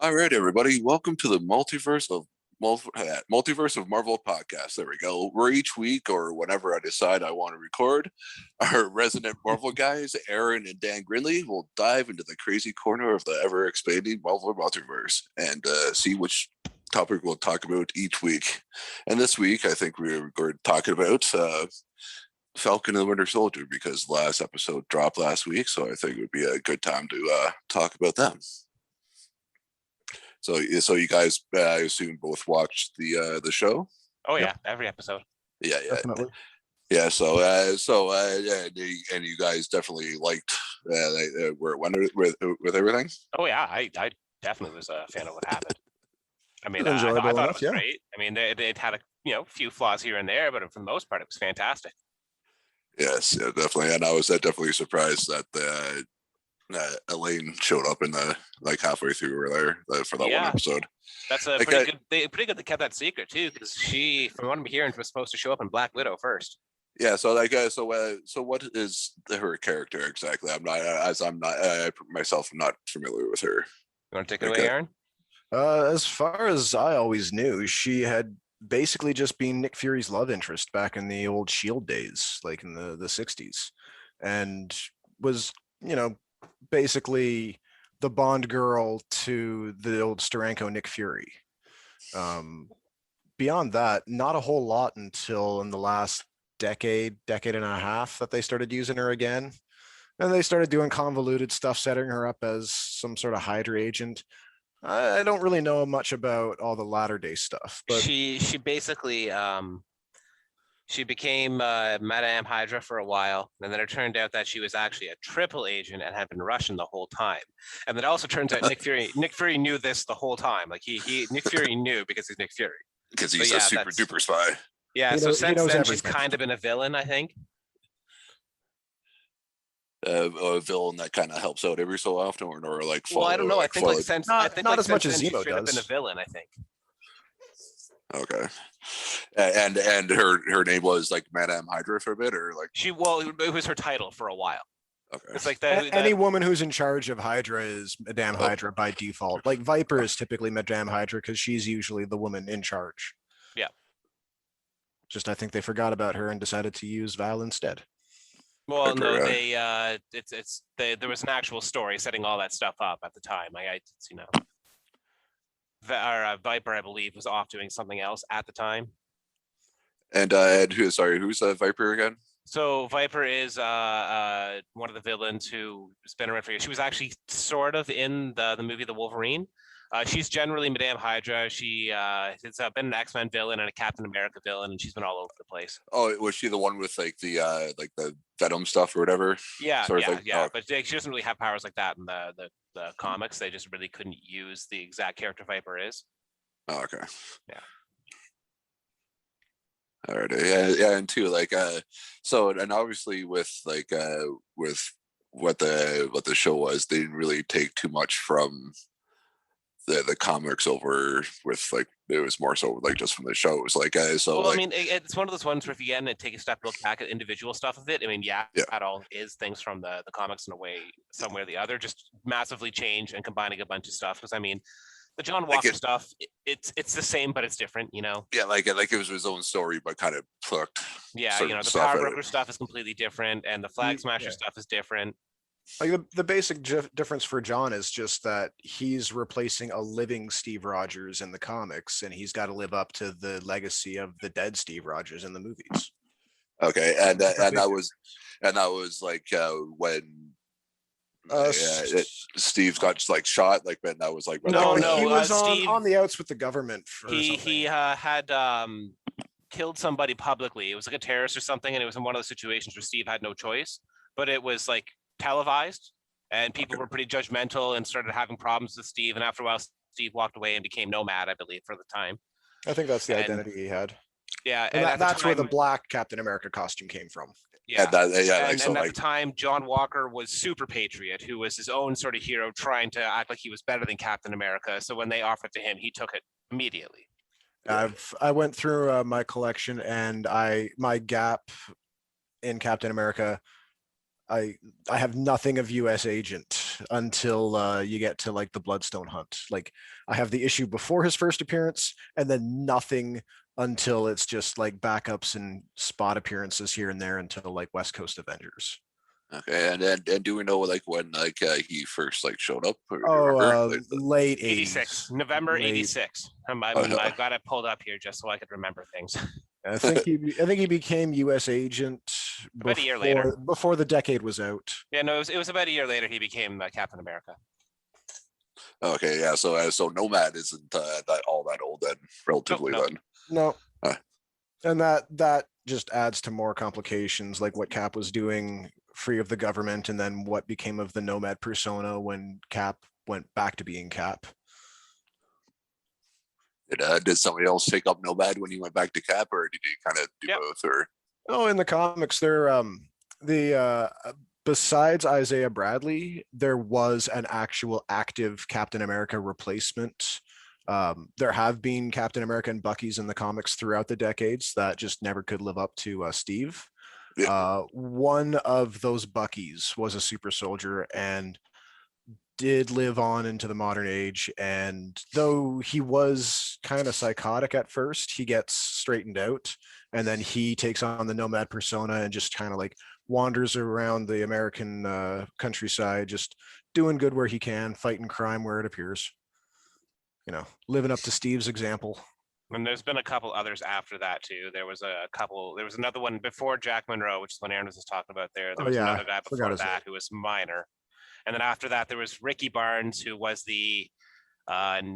All right, everybody, welcome to the Multiverse of Marvel podcast. There we go. Where each week or whenever I decide I want to record, our resident Marvel guys, Aaron and Dan Grinley, will dive into the crazy corner of the ever-expanding Marvel multiverse and see which topic we'll talk about each week. And this week, I think we're talking about Falcon and the Winter Soldier because the last episode dropped last week, so I think it would be a good time to talk about them. So you guys, I assume, both watched the show. Oh yeah, every episode. Yeah, Definitely. Yeah. So and you guys definitely liked where it went with everything. Oh yeah, I definitely was a fan of what happened. I mean, I Enjoyable thought enough, it was great. I mean, it had a few flaws here and there, but for the most part, it was fantastic. Yes, yeah, definitely. And I was definitely surprised that Elaine showed up in the halfway through or there for that one episode. That's a pretty good. Pretty good. They kept that secret too, because she, from what I'm hearing, was supposed to show up in Black Widow first. Yeah. So so what is her character exactly? I myself am not familiar with her. You want to take it away, Aaron? As far as I always knew, she had basically just been Nick Fury's love interest back in the old SHIELD days, like in the 60s, and was basically the Bond girl to the old Steranko Nick Fury. Beyond that, not a whole lot until in the last decade and a half that they started using her again. And they started doing convoluted stuff, setting her up as some sort of Hydra agent. I don't really know much about all the latter day stuff, but she basically she became Madame Hydra for a while, and then it turned out that she was actually a triple agent and had been Russian the whole time. And then it also turns out Nick Fury knew this the whole time. Like Nick Fury knew because he's Nick Fury. Because he's a super duper spy. Yeah, so since then everything. She's kind of been a villain, I think. A villain that kind of helps out every so often, or like. Well, I don't know. I think not as much as Zemo does. Been a villain, I think. Okay, and her name was like Madame Hydra for a bit, or like it was her title for a while. Okay, it's like any woman who's in charge of Hydra is Madame Hydra by default. Like Viper is typically Madame Hydra because she's usually the woman in charge. Yeah. Just I think they forgot about her and decided to use Val instead. Well, no, there was an actual story setting all that stuff up at the time. Viper, I believe, was off doing something else at the time. And who's Viper again? So Viper is one of the villains who's been around for years. She was actually sort of in the movie The Wolverine. She's generally Madame Hydra. She has been an X-Men villain and a Captain America villain, and she's been all over the place. Oh, was she the one with the Venom stuff or whatever? Yeah. But she doesn't really have powers like that in the comics. They just really couldn't use the exact character Viper is. Oh, okay. Yeah. All right. Yeah, and too so and obviously with what the show was, they didn't really take too much from the comics over with it was more so just from the shows I mean, it's one of those ones where if you get in and take a look back at individual stuff of it, I mean, that all is things from the comics in a way, some way or the other, just massively changed and combining a bunch of stuff. Because I mean, the John Walker stuff, it's the same, but it's different, Yeah, it was his own story, but kind of plucked. Yeah, the Power Broker stuff is completely different, and the Flag Smasher stuff is different. Like the basic difference for John is just that he's replacing a living Steve Rogers in the comics, and he's got to live up to the legacy of the dead Steve Rogers in the movies. Okay, and that was when Steve got shot. When that was no, he was Steve, on the outs with the government. He had killed somebody publicly. It was like a terrorist or something, and it was in one of those situations where Steve had no choice, but it was like televised, and people were pretty judgmental and started having problems with Steve. And after a while, Steve walked away and became Nomad, I believe, for the time. I think that's the And- identity he had. Yeah, And at that's where the time- black Captain America costume came from. yeah. And that, yeah, like, And, so and at like, the time, John Walker was Super Patriot, who was his own sort of hero, trying to act like he was better than Captain America. So when they offered to him, he took it immediately. I went through my collection, and my gap in Captain America, I have nothing of US Agent until you get to like the Bloodstone Hunt. Like I have the issue before his first appearance, and then nothing until it's just like backups and spot appearances here and there until like West Coast Avengers. okay, and do we know like when like he first like showed up? Or do you Oh, remember? Like, late 86, 80s. November Late. 86. yeah. I got it pulled up here just so I could remember things. I think he became US Agent About a year later. before the decade was out. Yeah, no, it was about a year later he became Captain America. Okay, yeah. So Nomad isn't that all that old then, relatively no. then. No. Huh. And that just adds to more complications, like what Cap was doing free of the government, and then what became of the Nomad persona when Cap went back to being Cap. Did somebody else take up Nomad when he went back to Cap, or did he kind of do Yep. both? Or Oh, in the comics, besides Isaiah Bradley, there was an actual active Captain America replacement. There have been Captain America and Bucky's in the comics throughout the decades that just never could live up to Steve. Yeah. One of those Bucky's was a super soldier and did live on into the modern age. And though he was kind of psychotic at first, he gets straightened out, and then he takes on the Nomad persona and just kind of like wanders around the American countryside, just doing good where he can, fighting crime where it appears. You know, living up to Steve's example. And there's been a couple others after that too. There was another one before Jack Monroe, which is what Aaron was just talking about there. There was another guy before that who was minor. And then after that, there was Ricky Barnes, who was the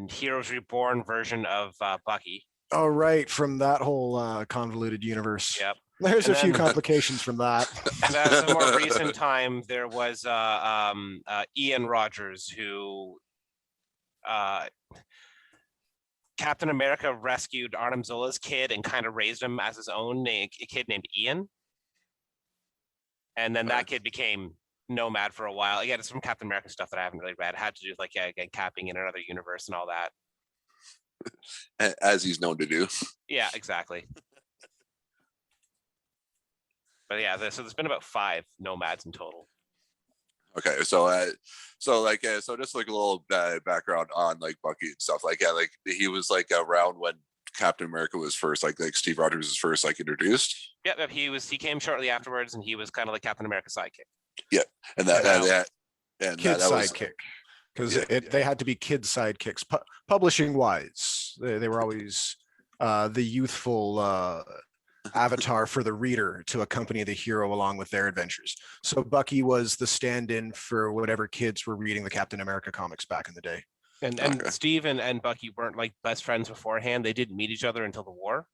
Heroes Reborn version of Bucky. Oh, right. From that whole convoluted universe. Yep. There's And a few then- complications from that. And that's a more recent time. There was Ian Rogers, who Captain America rescued Arnim Zola's kid and kind of raised him as his own, a kid named Ian. And then that kid became Nomad for a while. Again, it's from Captain America stuff that I haven't really read. It had to do with like, again, capping in another universe and all that. as he's known to do. Yeah, exactly. But yeah, so there's been about 5 Nomads in total. Okay, so so just like a little background on like Bucky and stuff. Like he was like around when Captain America was first, like Steve Rogers was first like introduced. Yeah, he came shortly afterwards, and he was kind of like Captain America sidekick. And Kid that was sidekick. Because they had to be kid sidekicks. Publishing wise, they were always the youthful avatar for the reader to accompany the hero along with their adventures. So Bucky was the stand-in for whatever kids were reading the Captain America comics back in the day. And Okay. Steve and Bucky weren't like best friends beforehand. They didn't meet each other until the war.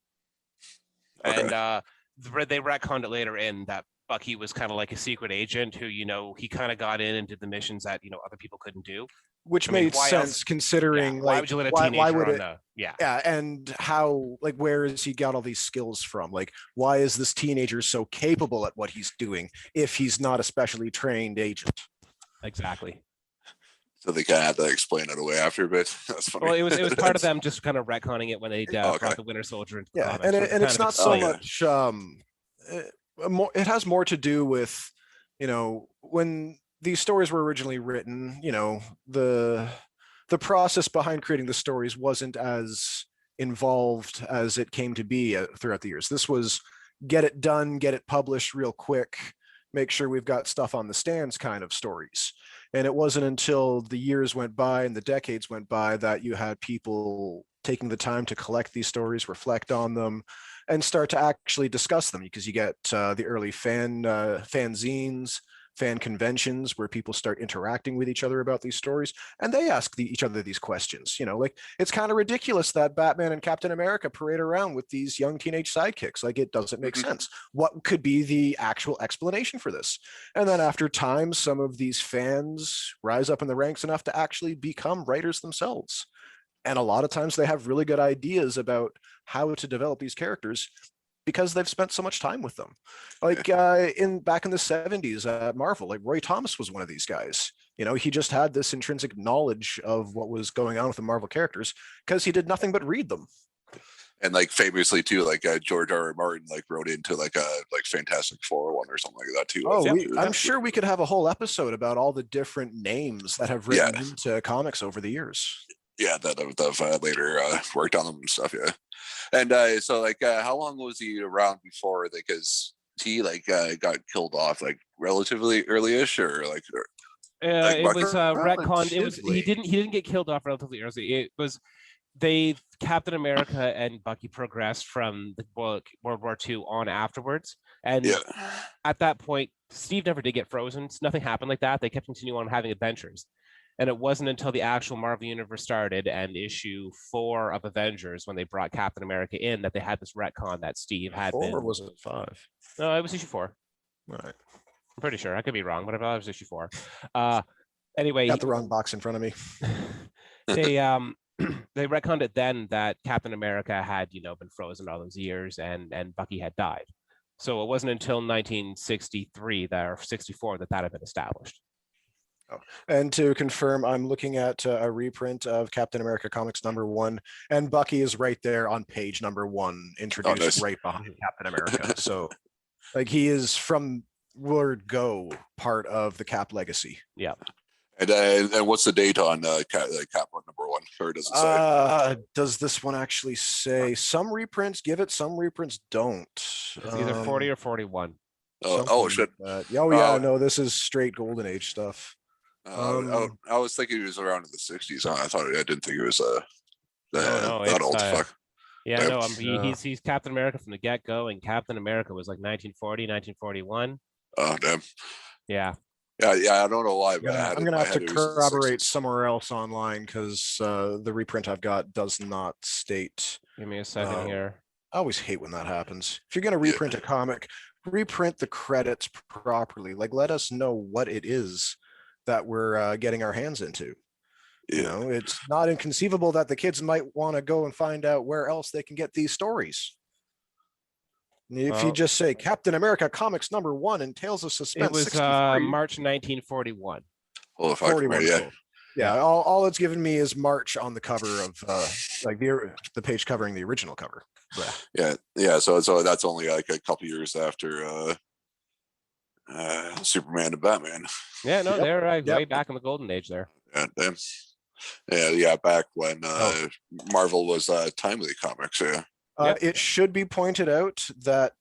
Okay. And they retconned it later in that Bucky was kind of like a secret agent who, he kind of got in and did the missions that, other people couldn't do. Which I mean, made why sense else- considering Yeah, why like would you let a why teenager would on it, the yeah. yeah, and how, like, where has he got all these skills from? Like, why is this teenager so capable at what he's doing if he's not a specially trained agent? Exactly. so they kind of had to explain it away after a bit. That's funny. Well, it was part of them just kind of retconning it when they Okay. brought the Winter Soldier into the Yeah, comics. and So and it's kind of not so explained. much it has more to do with, when these stories were originally written, the process behind creating the stories wasn't as involved as it came to be throughout the years. This was get it done, get it published real quick, make sure we've got stuff on the stands kind of stories. And it wasn't until the years went by and the decades went by that you had people taking the time to collect these stories, reflect on them, and start to actually discuss them, because you get the early fanzines, fan conventions where people start interacting with each other about these stories, and they ask each other these questions. Like it's kind of ridiculous that Batman and Captain America parade around with these young teenage sidekicks. Like it doesn't make sense. What could be the actual explanation for this? And then after time, some of these fans rise up in the ranks enough to actually become writers themselves. And a lot of times they have really good ideas about how to develop these characters because they've spent so much time with them. Like back in the 70s at Marvel, like Roy Thomas was one of these guys. He just had this intrinsic knowledge of what was going on with the Marvel characters because he did nothing but read them. And like famously too, like George R. R. Martin like wrote into like a Fantastic Four one or something like that too. I'm sure we could have a whole episode about all the different names that have written into comics over the years. Yeah, that I've later worked on them and stuff. Yeah, and so like, how long was he around before? Because he got killed off like relatively early-ish, or like. It was retconned. It was he didn't get killed off relatively early. It was Captain America and Bucky progressed from the World War II on afterwards, and at that point, Steve never did get frozen. Nothing happened like that. They kept continuing on having adventures. And it wasn't until the actual Marvel Universe started and issue 4 of Avengers when they brought Captain America in that they had this retcon that Steve had 4 been. Or was it 5? No, it was issue 4. Right. I'm pretty sure. I could be wrong, but I thought it was issue 4. Anyway. Got the wrong box in front of me. They they retconned it then that Captain America had, been frozen all those years and Bucky had died. So it wasn't until 1963 or 64 that had been established. And to confirm, I'm looking at a reprint of Captain America Comics #1, and Bucky is right there on page #1, introduced right behind Captain America. So, like, he is from word go part of the Cap legacy. Yeah. And what's the date on Cap #1? Or does it say? Does this one actually say? Some reprints give it, some reprints don't. It's either 40 or 41. Shit. No, this is straight Golden Age stuff. I was thinking he was around in the 60s. I didn't think he was that old. Fuck. Yeah, no, he's Captain America from the get-go, and Captain America was like 1940, 1941. Oh, damn. Yeah. Yeah, I don't know why, but I'm gonna have to corroborate somewhere else online because the reprint I've got does not state. Give me a second here. I always hate when that happens. If you're gonna reprint a comic, reprint the credits properly. Like, let us know what it is that we're getting our hands into. It's not inconceivable that the kids might want to go and find out where else they can get these stories. If you just say Captain America Comics #1 and Tales of Suspense, it was March 1941. Oh, 41, yeah. All it's given me is March on the cover of like the page covering the original cover. Yeah. So that's only like a couple years after Superman and Batman. Yeah, no, they're way back in the golden age there. Yeah, back when Marvel was Timely Comics. Yeah. It should be pointed out that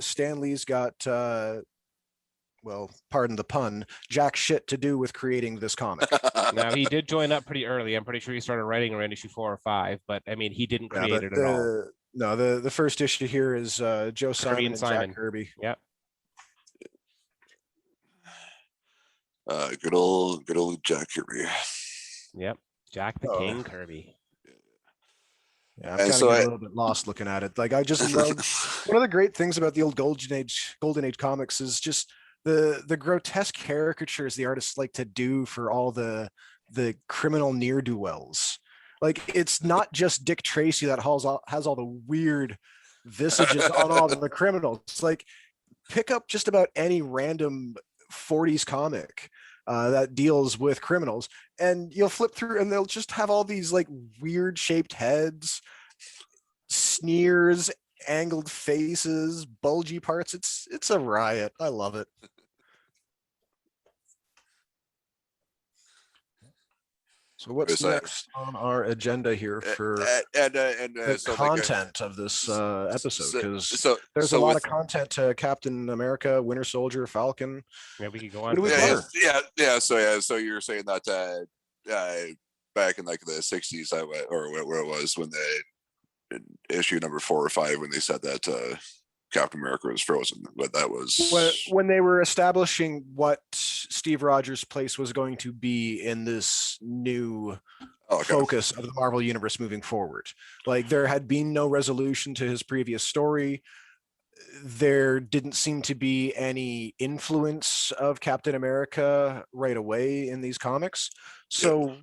Stan Lee's got, well, pardon the pun, jack shit to do with creating this comic. Now, he did join up pretty early. I'm pretty sure he started writing around issue 4 or 5, but I mean, he didn't create it at all. No, the first issue here is Joe Simon and Jack Kirby. Yep. Good old Jack Kirby. Yep, Jack the King Kirby. Yeah, I'm kind of a little bit lost looking at it. Like, I just love one of the great things about the old Golden Age comics is just the grotesque caricatures the artists like to do for all the criminal ne'er-do-wells. Like, it's not just Dick Tracy that has all the weird visages on all the criminals. It's like, pick up just about any random 40s comic that deals with criminals, and you'll flip through and they'll just have all these like weird shaped heads, sneers, angled faces, bulgy parts. It's a riot. I love it. So what's next on our agenda here for the content of this episode? Because there's a lot of content to Captain America, Winter Soldier, Falcon. Yeah, we could go on. So you're saying that back in like the 60s, or where it was when they in issue number 4 or 5 when they said that Captain America was frozen, but that When, was when they were establishing what Steve Rogers' place was going to be in this new okay. focus of the Marvel Universe moving forward. Like there had been no resolution to his previous story. There didn't seem to be any influence of Captain America right away in these comics. So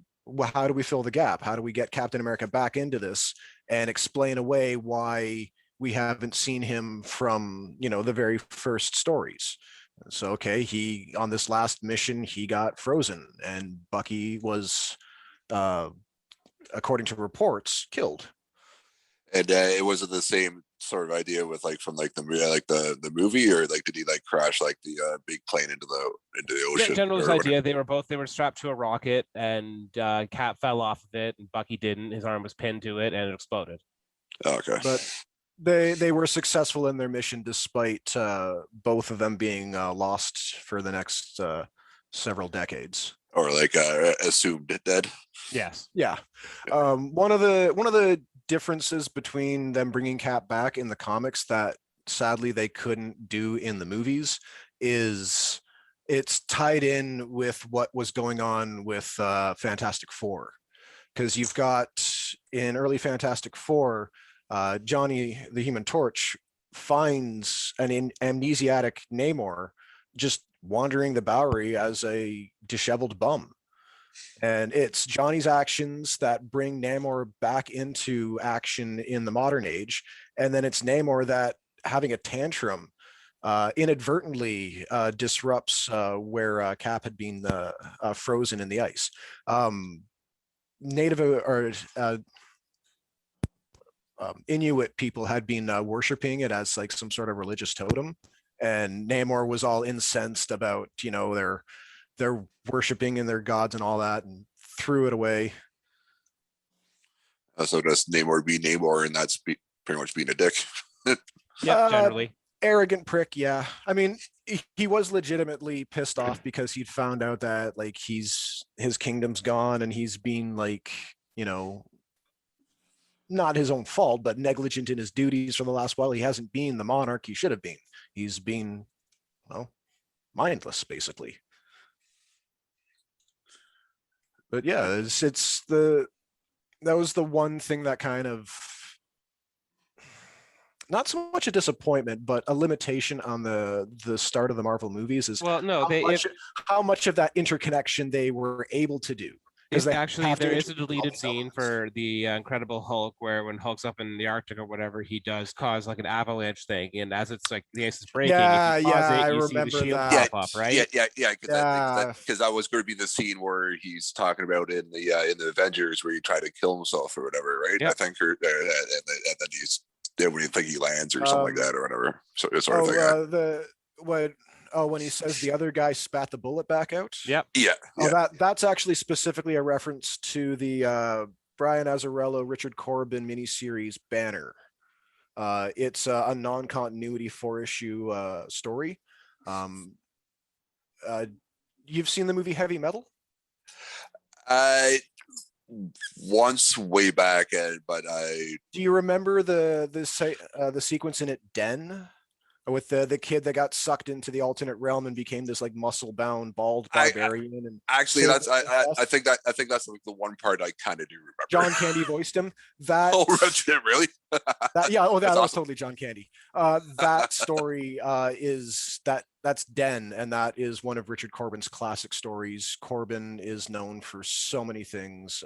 how do we fill the gap? How do we get Captain America back into this and explain away why we haven't seen him from, the very first stories? So, okay, he on this last mission, he got frozen and Bucky was, according to reports, killed. And it wasn't the same sort of idea with like from like the movie, or like did he like crash like the big plane into the ocean? General's or idea, they were strapped to a rocket, and Cap fell off of it, and Bucky didn't. His arm was pinned to it, and it exploded. Okay. But they were successful in their mission despite both of them being lost for the next several decades. Or like assumed dead. Yes. Yeah. One of the differences between them bringing Cap back in the comics that sadly they couldn't do in the movies is it's tied in with what was going on with Fantastic Four. Because you've got in early Fantastic Four, Johnny the Human Torch finds an amnesiac Namor just wandering the Bowery as a disheveled bum. And it's Johnny's actions that bring Namor back into action in the modern age. And then it's Namor that, having a tantrum, inadvertently disrupts where Cap had been frozen in the ice. Native or Inuit people had been worshiping it as like some sort of religious totem, and Namor was all incensed about their worshiping and their gods and all that, and threw it away. So does Namor be Namor, and that's pretty much being a dick. Yeah, generally. Arrogant prick, yeah. I mean, he was legitimately pissed off because he'd found out that like his kingdom's gone, and he's been like, not his own fault, but negligent in his duties for the last while. He hasn't been the monarch he should have been. He's been, mindless, basically. But yeah, that was the one thing that kind of, not so much a disappointment, but a limitation on the start of the Marvel movies is how much of that interconnection they were able to do. Because there is a deleted scene for the Incredible Hulk where when Hulk's up in the Arctic or whatever, he does cause like an avalanche thing, and as it's like the ice is breaking, I you remember see the shield that. pop up, right? Yeah. Because that was going to be the scene where he's talking about in the Avengers where he tried to kill himself or whatever, right? Yep. I think, and then he's when you think he lands or something like that or whatever, sort of thing. When he says the other guy spat the bullet back out. Yep. Yeah. That's actually specifically a reference to the Brian Azzarello, Richard Corbin miniseries Banner. It's a non-continuity 4-issue story. You've seen the movie Heavy Metal? Once way back, but do you remember the sequence in it, Den, with the kid that got sucked into the alternate realm and became this like muscle bound bald barbarian? And actually, I think that's like the one part I kind of do remember. John Candy voiced him. That really? That was awesome. totally John Candy. That story that's Den, and that is one of Richard Corbin's classic stories. Corbin is known for so many things.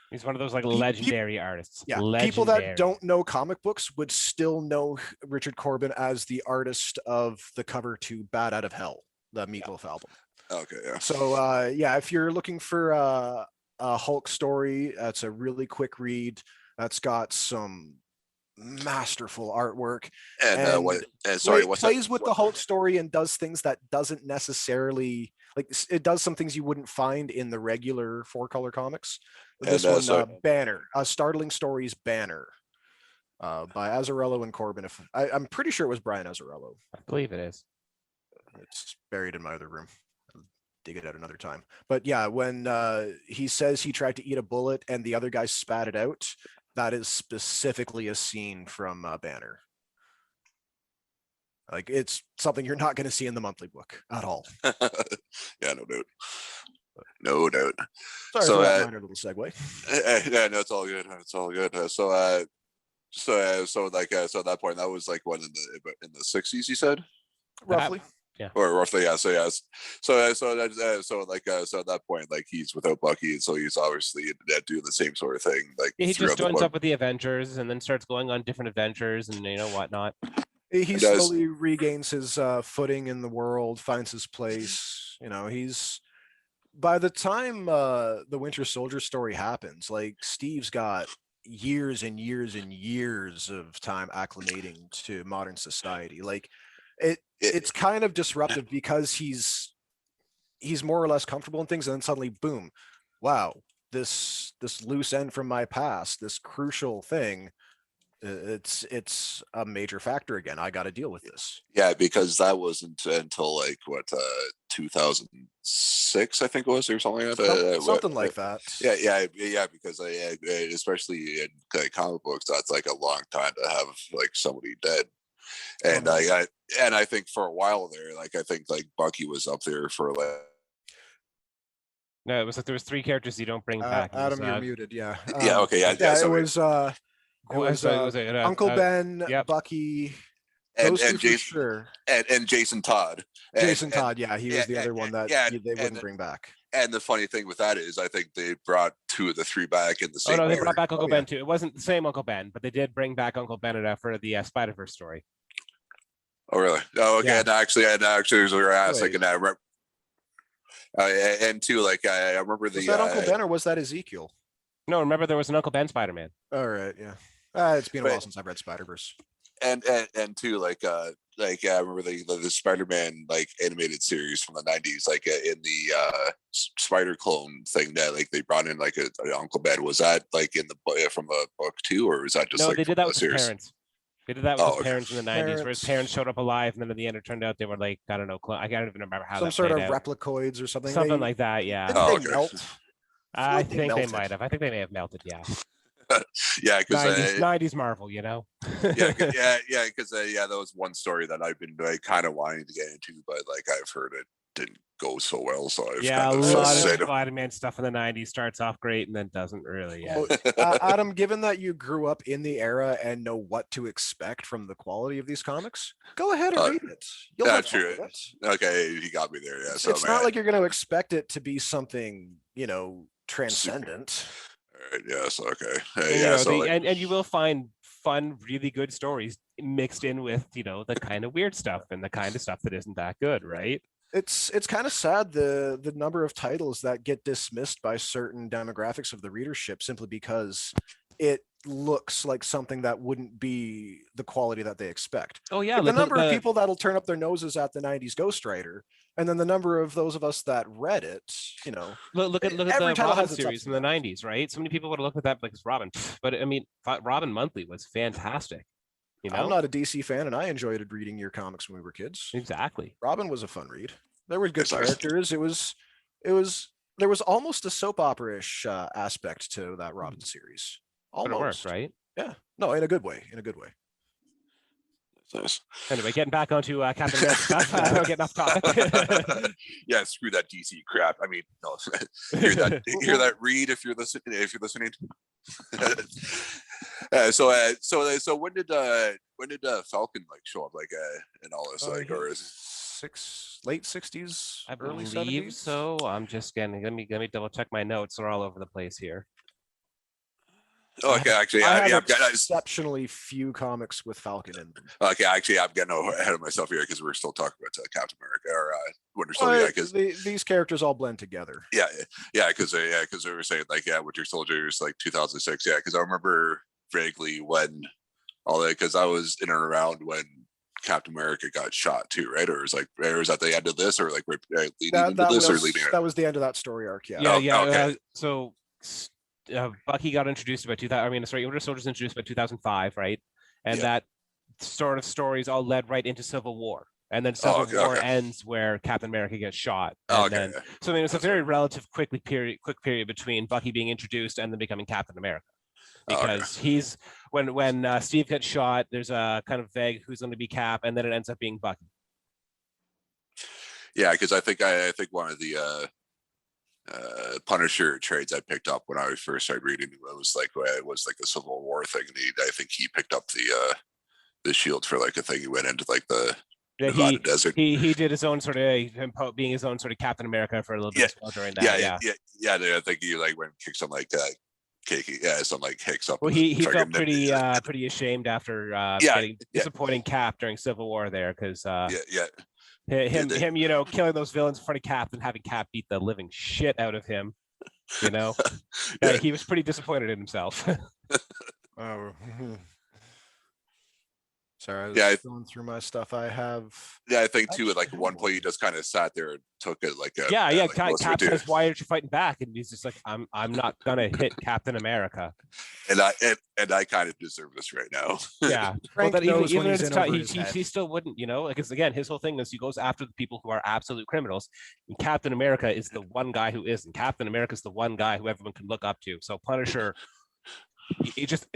He's one of those like legendary artists. Yeah, legendary. People that don't know comic books would still know Richard Corbin as the artist of the cover to Bat Out of Hell, the Meatloaf album. Okay, yeah. So if you're looking for a Hulk story, that's a really quick read. That's got some masterful artwork. And plays with the Hulk story and does things that doesn't necessarily, like, it does some things you wouldn't find in the regular 4-color comics. This one, Banner, Startling Stories Banner, by Azzarello and Corbin. I'm pretty sure it was Brian Azzarello. I believe it is. It's buried in my other room. I'll dig it out another time. But yeah, when he says he tried to eat a bullet and the other guy spat it out, that is specifically a scene from Banner. Like it's something you're not going to see in the monthly book at all. Yeah, no doubt. No doubt. Sorry So, for that minor little segue. Yeah, no, it's all good. It's all good. So at that point, that was like what in the 60s, you said, Roughly. Yeah. or roughly, yeah. So yes, so at that point, like he's without Bucky, and so he's obviously doing the same sort of thing. Like Yeah, he throughout just the joins book. up with the Avengers and then starts going on different adventures and whatnot. He It does. slowly regains his footing in the world, finds his place. He's by the time the Winter Soldier story happens, like Steve's got years and years and years of time acclimating to modern society. Like it's kind of disruptive because he's more or less comfortable in things, and then suddenly, boom, wow, this loose end from my past, this crucial thing, it's a major factor again. I got to deal with this. Yeah, because that wasn't until like what 2006, I think it was, or something like that. Something like that. Yeah. Because especially in comic books, that's like a long time to have like somebody dead. And I think for a while there, like I think like Bucky was up there for like. No, it was like there was 3 characters you don't bring back. Adam, you're muted. Yeah. Yeah. Okay. Yeah. So it was Uncle Ben, yep. Bucky, and those two Jason, for sure. And Jason Todd. Jason Todd, yeah, he was the other one that they wouldn't bring back. And the funny thing with that is, I think they brought 2 of the 3 back in the same. Oh no, they brought back Uncle Ben too. It wasn't the same Uncle Ben, but they did bring back Uncle Ben for the Spider-Verse story. Oh really? Oh, okay. Yeah. And actually, there's a ass like, and I remember. And too, like I remember Was that Uncle Ben or was that Ezekiel? No, remember there was an Uncle Ben Spider-Man. All right, yeah. It's been a while since I've read Spider-Verse. And too, like I remember the Spider-Man like animated series from the 90s, like in the Spider Clone thing that like they brought in like a Uncle Ben. Was that like in the from a book too, or was that just no? They did that with his parents. They did that with his parents in the 90s, where his parents showed up alive, and then at the end it turned out they were like, I don't know, I can't even remember how. Some sort of replicoids or something. Something like that, yeah. Did they melt? I think they might have. I think they may have melted, yeah. Yeah, because 90s Marvel, yeah, because that was one story that I've been like kind of wanting to get into, but like I've heard it didn't go so well, so I've a lot of Spider-Man stuff in the 90s starts off great and then doesn't really. Yeah. Adam, given that you grew up in the era and know what to expect from the quality of these comics, go ahead and read it. You'll have fun with it. Okay, he got me there. Yeah, it's not like you're going to expect it to be something transcendent. Yes, okay. And you will find fun, really good stories mixed in with the kind of weird stuff and the kind of stuff that isn't that good, right? It's kind of sad the number of titles that get dismissed by certain demographics of the readership simply because it looks like something that wouldn't be the quality that they expect. Oh yeah, like the number of people that'll turn up their noses at the 90s Ghost Rider, and then the number of those of us that read it, look at the Robin series in the 90s, right? So many people would have looked at that like it's Robin, but I mean, Robin Monthly was fantastic. I'm not a DC fan, and I enjoyed reading your comics when we were kids. Exactly. Robin was a fun read. There were good characters. There was almost a soap opera-ish aspect to that Robin series. Almost, but it worked, right? Yeah. No, in a good way. Nice. Anyway, getting back onto Captain America stuff. Getting off topic. Yeah, screw that DC crap. I mean, no, hear that, Reed, if you're listening. So when did Falcon like show up, like and all this, like, or is late 60s, I early believe 70s? so. I'm just getting. Let me double check my notes. They're all over the place here. Oh, okay, actually, I have exceptionally few comics with Falcon in them. Okay, actually, I'm getting ahead of myself here because we're still talking about Captain America or Winter Soldier. Because these characters all blend together. Yeah, because they were saying like Winter Soldier is like 2006. Yeah, because I remember vaguely when all that, because I was in and around when Captain America got shot too, right? Or was at the end of this, or like leading into this, or leading? That was the end of that story arc. Yeah. Okay. So. Bucky got introduced about 2000. I mean, sorry, Winter Soldier's introduced by 2005, right? And that sort of stories all led right into Civil War, and then Civil War ends where Captain America gets shot. And then, so I mean, it's a very relative quick period between Bucky being introduced and then becoming Captain America. Okay. because he's when Steve gets shot, there's a kind of vague who's going to be Cap, and then it ends up being Bucky. Yeah, because I think one of the Punisher trades I picked up when I first started reading it was like a Civil War thing, and I think he picked up the shield for like a thing. He went into like the Yeah, Nevada desert. he did his own sort of him being his own sort of Captain America for a little bit as well during that. Yeah. I think he like went and kicked some like some like hicks up. Well, he felt pretty ashamed after getting disappointing Cap during Civil War there, because him killing those villains in front of Cap and having Cap beat the living shit out of him. He was pretty disappointed in himself. Oh. Sorry, I was going through my stuff. I have. Yeah, I think too. At like one point, he just kind of sat there and took it like a. Like Cap says, "Why aren't you fighting back?" And he's just like, "I'm not gonna hit Captain America." And I kind of deserve this right now. Yeah, well, he still wouldn't, because again, his whole thing is he goes after the people who are absolute criminals. And Captain America is the one guy who isn't. Captain America is the one guy who everyone can look up to. So Punisher.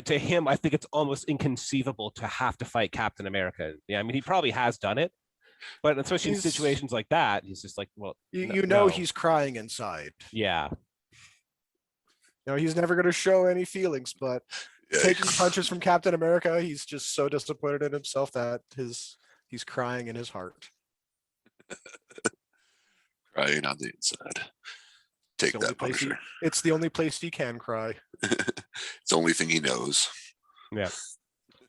To him, I think it's almost inconceivable to have to fight Captain America. Yeah, I mean, he probably has done it, but especially in situations like that, he's just like, well, he's crying inside. Yeah. He's never going to show any feelings, but taking punches from Captain America, he's just so disappointed in himself that he's crying in his heart. Crying on the inside. Take that, Punisher. It's the only place he can cry. It's the only thing he knows. Yeah.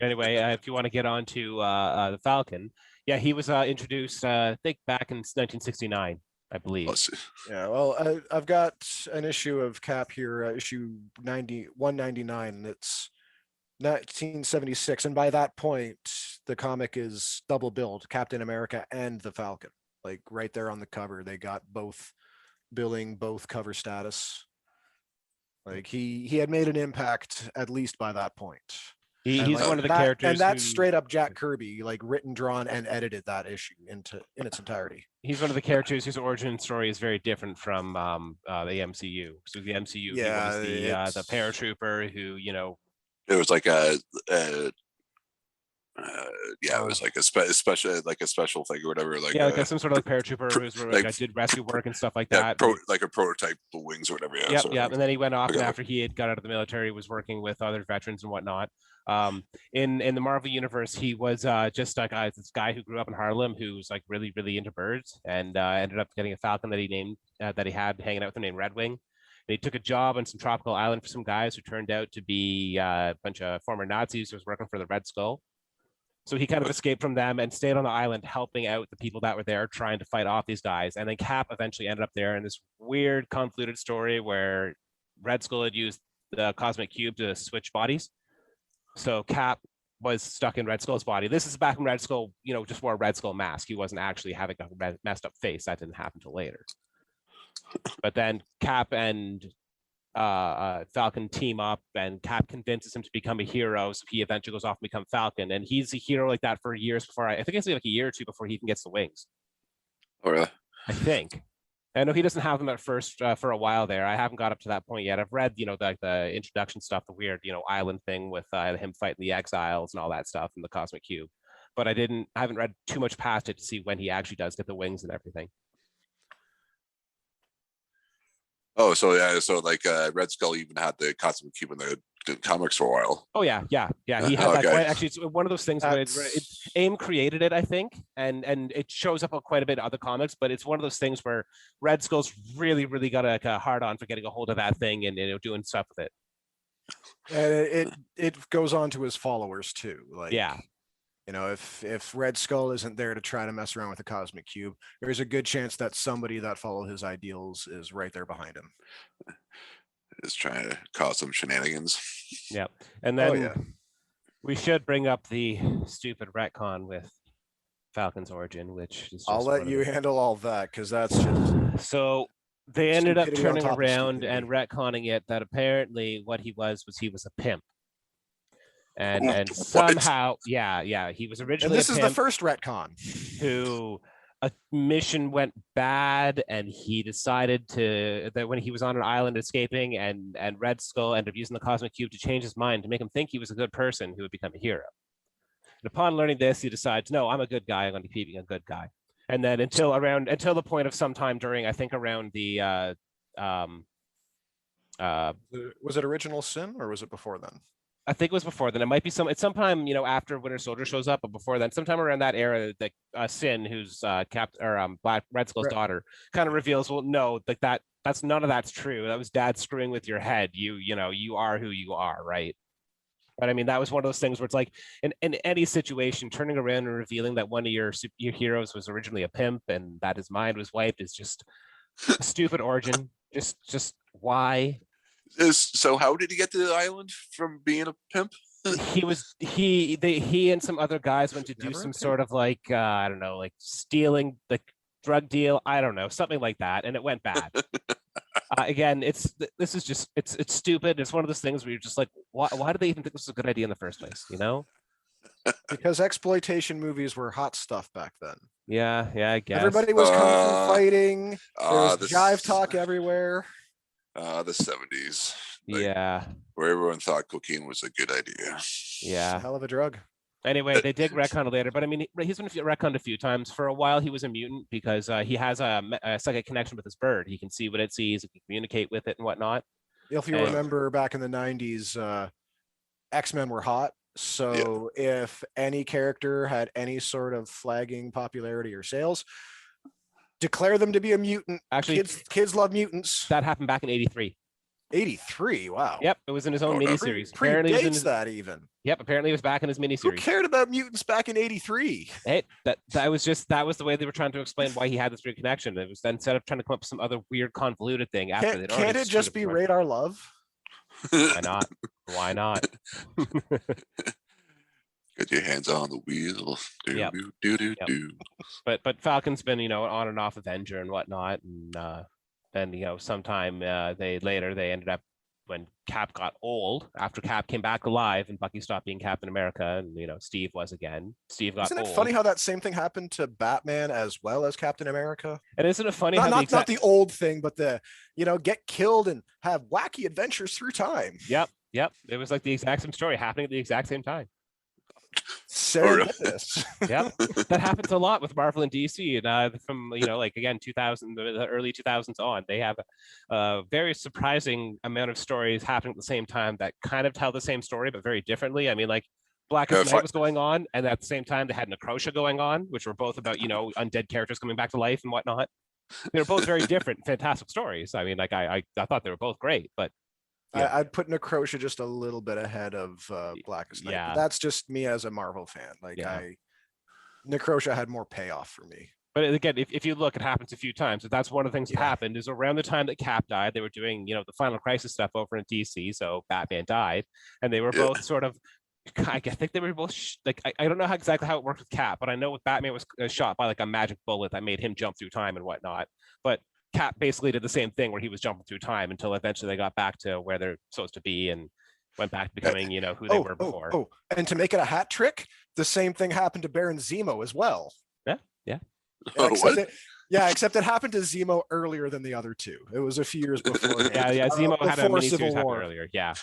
Anyway, if you want to get on to the Falcon, he was introduced, I think, back in 1969, I believe. Yeah, well, I've got an issue of Cap here, issue 199, and it's 1976. And by that point, the comic is double billed, Captain America and the Falcon. Like right there on the cover, they got both billing, both cover status. Like he had made an impact at least by that point. He's one of the characters, and that's straight up Jack Kirby, like written, drawn, and edited that issue in its entirety. He's one of the characters whose origin story is very different from the MCU. So the MCU, he was the paratrooper who, it was like it was like a special thing or whatever. Like some sort of like paratrooper who did rescue work and stuff like that. Like a prototype of wings or whatever. Yeah. And then he went off, and after he had got out of the military, was working with other veterans and whatnot. In the Marvel universe, he was just like this guy who grew up in Harlem who was like really, really into birds, and ended up getting a falcon that he named that he had hanging out with him named Red Wing. And he took a job on some tropical island for some guys who turned out to be a bunch of former Nazis who was working for the Red Skull. So he kind of escaped from them and stayed on the island, helping out the people that were there, trying to fight off these guys. And then Cap eventually ended up there in this weird, convoluted story where Red Skull had used the cosmic cube to switch bodies. So Cap was stuck in Red Skull's body. This is back when Red Skull, just wore a Red Skull mask. He wasn't actually having a messed up face. That didn't happen until later. But then Cap and Falcon team up, and Cap convinces him to become a hero, so he eventually goes off and become Falcon, and he's a hero like that for years before I think it's like a year or two before he even gets the wings. Oh really? I think. I know he doesn't have them at first for a while there. I haven't got up to that point yet. I've read, the introduction stuff, the weird, island thing with him fighting the exiles and all that stuff in the Cosmic Cube, but I haven't read too much past it to see when he actually does get the wings and everything. Oh, so like Red Skull even had the Cosmic Cube in the comics for a while. Oh yeah. He had that. Actually, it's one of those things where AIM created it, I think, and it shows up on quite a bit in other comics. But it's one of those things where Red Skull's really, really got a hard on for getting a hold of that thing and doing stuff with it. And it goes on to his followers too. Like, yeah. If Red Skull isn't there to try to mess around with the Cosmic Cube, there's a good chance that somebody that followed his ideals is right there behind him. Is trying to cause some shenanigans. Yeah. And then we should bring up the stupid retcon with Falcon's origin, which is I'll let you handle all that, because that's just... So they ended up turning around and retconning it that apparently what he was a pimp. And somehow, he was originally. And this is the first retcon. Who a mission went bad and he decided that when he was on an island escaping and Red Skull ended up using the cosmic cube to change his mind to make him think he was a good person who would become a hero. And upon learning this, he decides, no, I'm a good guy. I'm going to keep being a good guy. And then until the point of some time during, I think around the Was it Original Sin or was it before then? I think it was before then. It might be it's sometime, after Winter Soldier shows up, but before then, sometime around that era, that Sin, who's Red Skull's daughter, kind of reveals, well, no, like that's none of that's true. That was Dad screwing with your head. You are who you are, right? But I mean, that was one of those things where it's like in any situation, turning around and revealing that one of your heroes was originally a pimp and that his mind was wiped is just a stupid origin. Just why? So how did he get to the island from being a pimp? He and some other guys went to do some sort of like I don't know, like stealing the drug deal. I don't know, something like that, and it went bad. Again, it's stupid. It's one of those things where you're just like, why do they even think this is a good idea in the first place? Because exploitation movies were hot stuff back then. Yeah, I guess everybody was kung fu fighting. There was jive talk everywhere. The 70s. Yeah. Where everyone thought cocaine was a good idea. Yeah. Hell of a drug. Anyway, they did retcon it later, but I mean, he's been retconned a few times. For a while, he was a mutant because he has a psychic connection with his bird. He can see what it sees, he can communicate with it and whatnot. If you remember back in the 90s, X-Men were hot. So if any character had any sort of flagging popularity or sales, declare them to be a mutant. Actually, kids love mutants. That happened back in 83. 83, wow. Yep, it was in his own miniseries. Apparently it was that even. Yep, apparently it was back in his miniseries. Who cared about mutants back in 83? Hey, that was the way they were trying to explain why he had this weird connection. It was then instead of trying to come up with some other weird convoluted thing after they'd already. Can't it just be radar love? Why not? Why not? Get your hands on the wheel. Do. But Falcon's been, on and off Avenger and whatnot, and then sometime they ended up when Cap got old, after Cap came back alive and Bucky stopped being Captain America, and Steve was again. Steve got old. Isn't it funny how that same thing happened to Batman as well as Captain America? And isn't it funny not the old thing, but the get killed and have wacky adventures through time. Yep. It was like the exact same story happening at the exact same time. Serendipitous. Yeah, that happens a lot with Marvel and DC, and from again 2000, the early 2000s on, they have a very surprising amount of stories happening at the same time that kind of tell the same story but very differently. I mean, like Blackest Night was going on, and at the same time they had Necrosha going on, which were both about undead characters coming back to life and whatnot. They were both very different, fantastic stories. I mean, like I thought they were both great, but. Yeah. I'd put Necrosha just a little bit ahead of Blackest Night. Yeah. But that's just me as a Marvel fan. Necrosha had more payoff for me. But again, if you look, it happens a few times. But that's one of the things that happened is around the time that Cap died, they were doing, the Final Crisis stuff over in DC. So Batman died, and they were both sort of. I think they were both I don't know exactly how it worked with Cap, but I know with Batman was shot by like a magic bullet that made him jump through time and whatnot. But Cap basically did the same thing where he was jumping through time until eventually they got back to where they're supposed to be and went back to becoming, who they were before. And to make it a hat trick, the same thing happened to Baron Zemo as well. Yeah. Except it happened to Zemo earlier than the other two. It was a few years before. Zemo had a miniseries happen earlier. Yeah.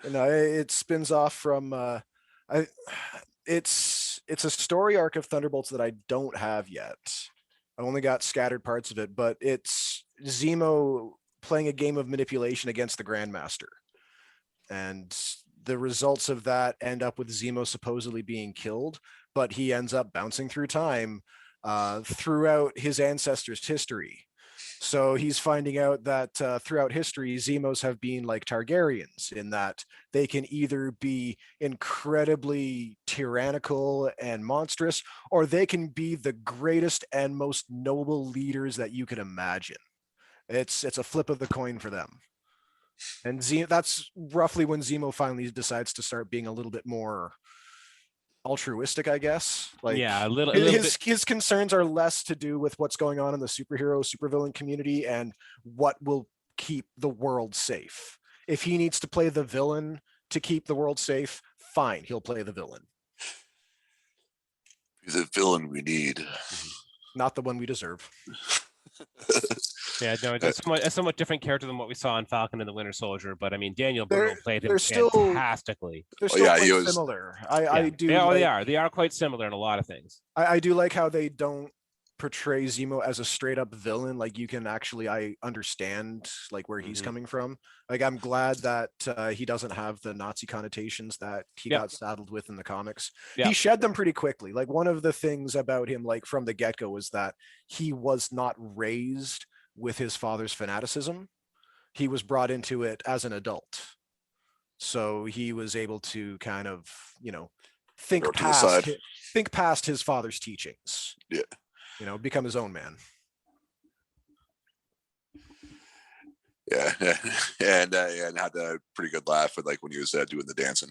It spins off from it's a story arc of Thunderbolts that I don't have yet. I only got scattered parts of it, but it's Zemo playing a game of manipulation against the Grandmaster. And the results of that end up with Zemo supposedly being killed, but he ends up bouncing through time throughout his ancestors' history. So he's finding out that throughout history, Zemos have been like Targaryens in that they can either be incredibly tyrannical and monstrous, or they can be the greatest and most noble leaders that you can imagine. It's a flip of the coin for them. And that's roughly when Zemo finally decides to start being a little bit more altruistic, I guess. His concerns are less to do with what's going on in the supervillain community and what will keep the world safe. If he needs to play the villain to keep the world safe, fine, he'll play the villain. He's a villain we need. Not the one we deserve. Yeah, no, it's a somewhat different character than what we saw in Falcon and the Winter Soldier. But I mean, Daniel They're Bruno played him they're still fantastically. they're Oh, still yeah, he quite was. similar. Yeah, I do they like, are quite similar in a lot of things. I do like how they don't portray Zemo as a straight up villain. Like you can actually, I understand like where he's Mhm. coming from. Like I'm glad that he doesn't have the Nazi connotations that he Yep. got saddled with in the comics. Yep. He shed them pretty quickly. Like one of the things about him, like from the get go, was that he was not raised with his father's fanaticism. He was brought into it as an adult. So he was able to kind of, think Go to the past side. think past his father's teachings. Yeah. Become his own man. Yeah, and had a pretty good laugh with like when he was doing the dancing.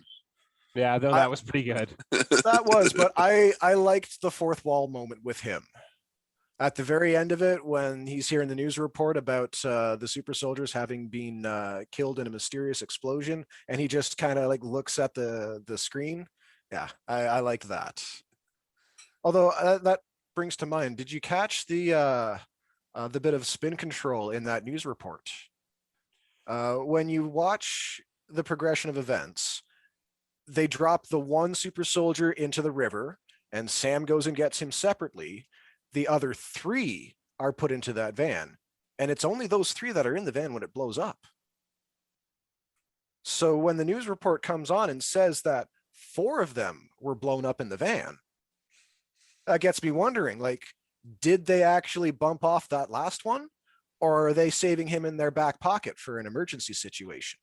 Yeah, though that was pretty good. That was, but I liked the fourth wall moment with him. At the very end of it, when he's hearing the news report about the super soldiers having been killed in a mysterious explosion, and he just kind of like looks at the screen. Yeah, I like that. Although that brings to mind, did you catch the bit of spin control in that news report? When you watch the progression of events, they drop the one super soldier into the river, and Sam goes and gets him separately. The other three are put into that van, and it's only those three that are in the van when it blows up. So when the news report comes on and says that 4 of them were blown up in the van, that gets me wondering, like, did they actually bump off that last one, or are they saving him in their back pocket for an emergency situation?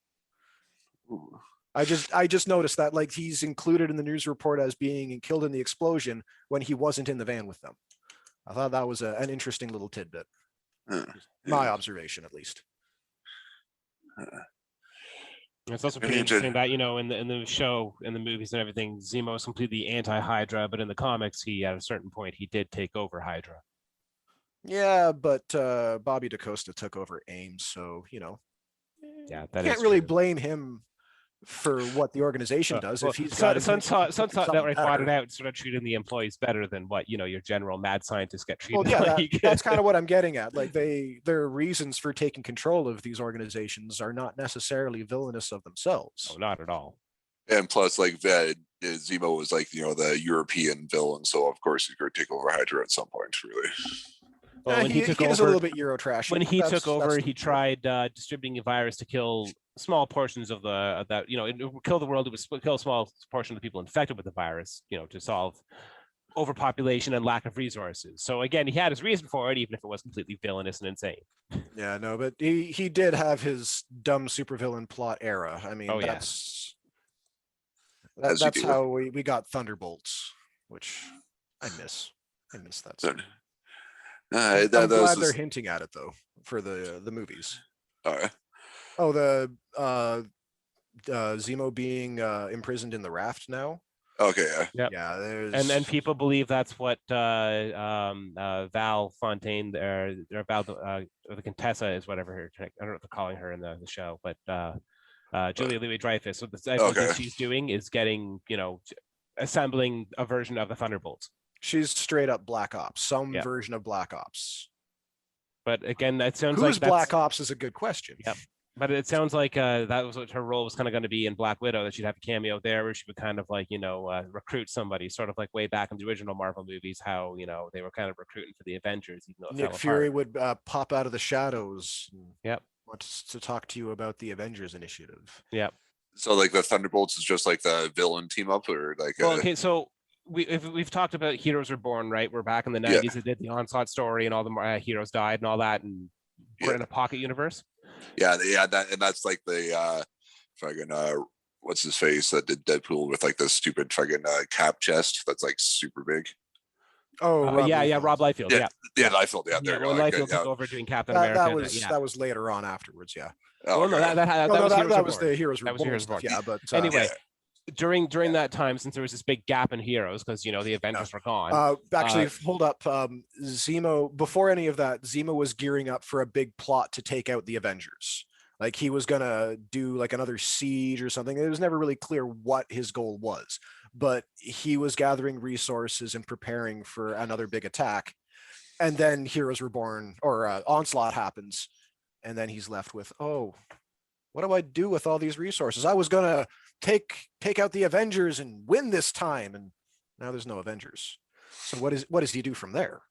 Ooh. I just noticed that, like, he's included in the news report as being killed in the explosion when he wasn't in the van with them. I thought that was an interesting little tidbit. My observation, at least. It's also pretty interesting that, in the show, in the movies and everything, Zemo is completely anti-Hydra, but in the comics, he at a certain point he did take over Hydra. Yeah, but Bobby DaCosta took over Ames, so Yeah, that can't is really true. blame him for what the organization does if he's got Sunshot Network better. fought it out, sort of treating the employees better than what your general mad scientists get treated. Well, yeah, like. that's kind of what I'm getting at. Like their reasons for taking control of these organizations are not necessarily villainous of themselves. Oh, not at all. And plus, like Zemo was like the European villain, so of course he's going to take over Hydra at some point, really. Well, when he took is over, a little bit Euro trashy. When he took over, he tried distributing a virus to kill small portions of that. It would kill the world. It would kill a small portion of the people infected with the virus. To solve overpopulation and lack of resources. So again, he had his reason for it, even if it was completely villainous and insane. Yeah, no, but he did have his dumb supervillain plot era. I mean, that's how we got Thunderbolts, which I miss. I miss that. I'm glad they're hinting at it though for the movies. All right. Oh, the Zemo being imprisoned in the raft now. Okay. Yeah. Yeah. And people believe that's what Val Fontaine or Val the Contessa is, whatever I don't know what they're calling her in the show, but Julia Louis-Dreyfus. So what she's doing is getting assembling a version of the Thunderbolts. She's straight up Black Ops, version of Black Ops. But again, that sounds Who's Black Ops is a good question. Yep. But it sounds like that was what her role was kind of going to be in Black Widow, that she'd have a cameo there where she would kind of like, recruit somebody, sort of like way back in the original Marvel movies, how, they were kind of recruiting for the Avengers. Even though Nick Fury would pop out of the shadows. Yep. Wants to talk to you about the Avengers initiative. Yep. So like the Thunderbolts is just like the villain team up, or like? Well, okay, so we've talked about Heroes Are Born, right? We're back in the 90s. It did the Onslaught story, and all the heroes died and all that, and we're in a pocket universe. Yeah, that's like the fucking what's his face that did Deadpool with like the stupid fucking cap chest that's like super big. Oh, Rob Liefeld. Yeah, Liefeld. Yeah, there. When Liefeld took over doing Captain America, that was later on afterwards. Yeah. Oh, well, no, that was the Heroes Reborn. That was Heroes Reborn. Yeah, but anyway. During that time, since there was this big gap in heroes because the Avengers were gone. Actually, hold up. Zemo, before any of that, Zemo was gearing up for a big plot to take out the Avengers. Like he was gonna do like another siege or something. It was never really clear what his goal was, but he was gathering resources and preparing for another big attack. And then Heroes Reborn or Onslaught happens, and then he's left with, oh, what do I do with all these resources? I was gonna take out the Avengers and win this time, and now there's no Avengers. So what does he do from there?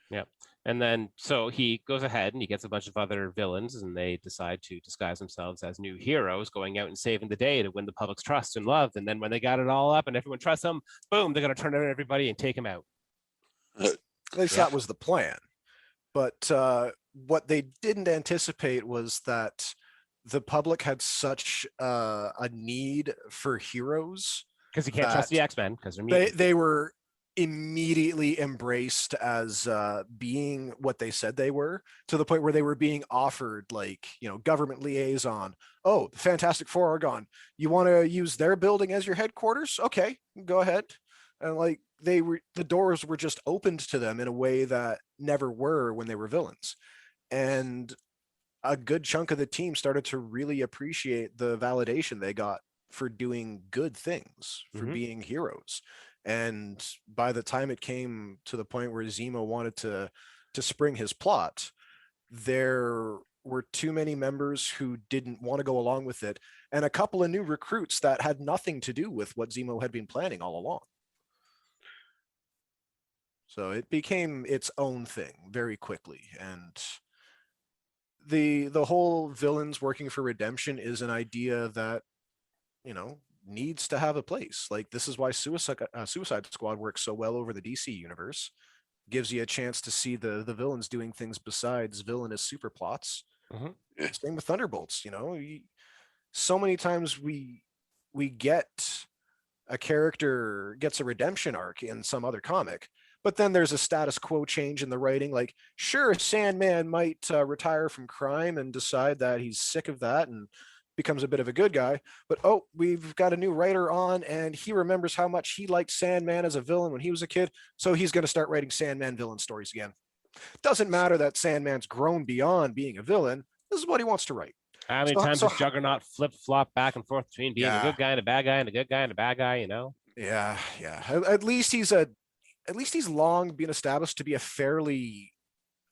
Yeah. And then so he goes ahead and he gets a bunch of other villains, and they decide to disguise themselves as new heroes, going out and saving the day to win the public's trust and love. And then when they got it all up and everyone trusts them, boom, they're gonna turn on everybody and take him out. At least that was the plan. But what they didn't anticipate was that the public had such a need for heroes Because you can't trust that the X-Men because they're mutants. they were immediately embraced as being what they said they were, to the point where they were being offered, like, government liaison. Oh, the Fantastic Four are gone. You want to use their building as your headquarters? Okay, go ahead. And like the doors were just opened to them in a way that never were when they were villains. And a good chunk of the team started to really appreciate the validation they got for doing good things, for being heroes. And by the time it came to the point where Zemo wanted to spring his plot, there were too many members who didn't want to go along with it, and a couple of new recruits that had nothing to do with what Zemo had been planning all along. So it became its own thing very quickly. And the whole villains working for redemption is an idea that, needs to have a place. Like, this is why Suicide Squad works so well over the DC universe. Gives you a chance to see the villains doing things besides villainous super plots. Same with Thunderbolts. So many times we get a character gets a redemption arc in some other comic, but then there's a status quo change in the writing. Like, sure, Sandman might retire from crime and decide that he's sick of that and becomes a bit of a good guy, but we've got a new writer on, and he remembers how much he liked Sandman as a villain when he was a kid, so he's going to start writing Sandman villain stories again. Doesn't matter that Sandman's grown beyond being a villain. This is what he wants to write. How many times does Juggernaut flip-flop back and forth between being a good guy and a bad guy and a good guy and a bad guy, Yeah. At least he's long been established to be a fairly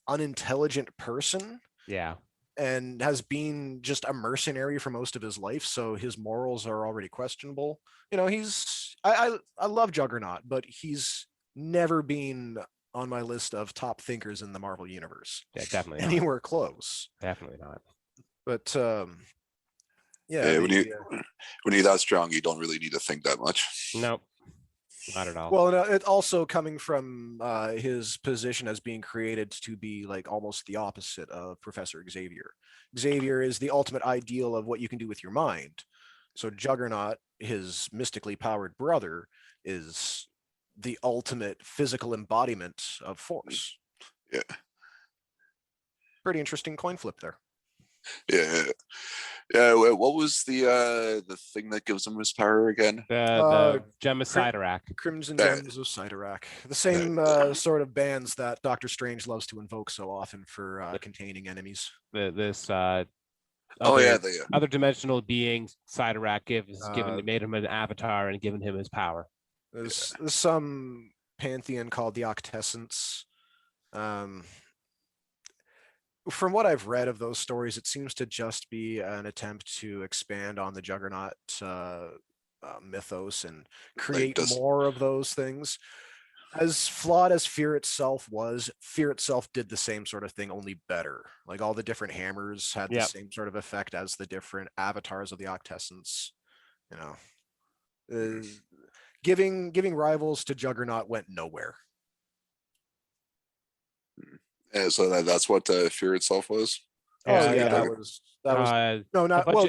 unintelligent person. Yeah. And has been just a mercenary for most of his life, so his morals are already questionable. I love Juggernaut, but he's never been on my list of top thinkers in the Marvel universe. Yeah, definitely anywhere close. Definitely not. But when you're that strong, you don't really need to think that much. Nope. Not at all. Well, it also coming from his position as being created to be like almost the opposite of Professor Xavier. Xavier is the ultimate ideal of what you can do with your mind. So Juggernaut, his mystically powered brother, is the ultimate physical embodiment of force. Yeah. Pretty interesting coin flip there. Yeah. Yeah, what was the thing that gives him his power again? The Gem of Sidorak. Crimson Gems of Sidorak. The same sort of bands that Doctor Strange loves to invoke so often for containing enemies. Other dimensional being Sidorak made him an avatar and given him his power. There's some pantheon called the Octessence. From what I've read of those stories, it seems to just be an attempt to expand on the Juggernaut mythos and create more of those things. As flawed as Fear itself was, Fear itself did the same sort of thing, only better. Like, all the different hammers had the same sort of effect as the different avatars of the Octessence. Giving rivals to Juggernaut went nowhere. Yeah, so that's what Fear itself was. That was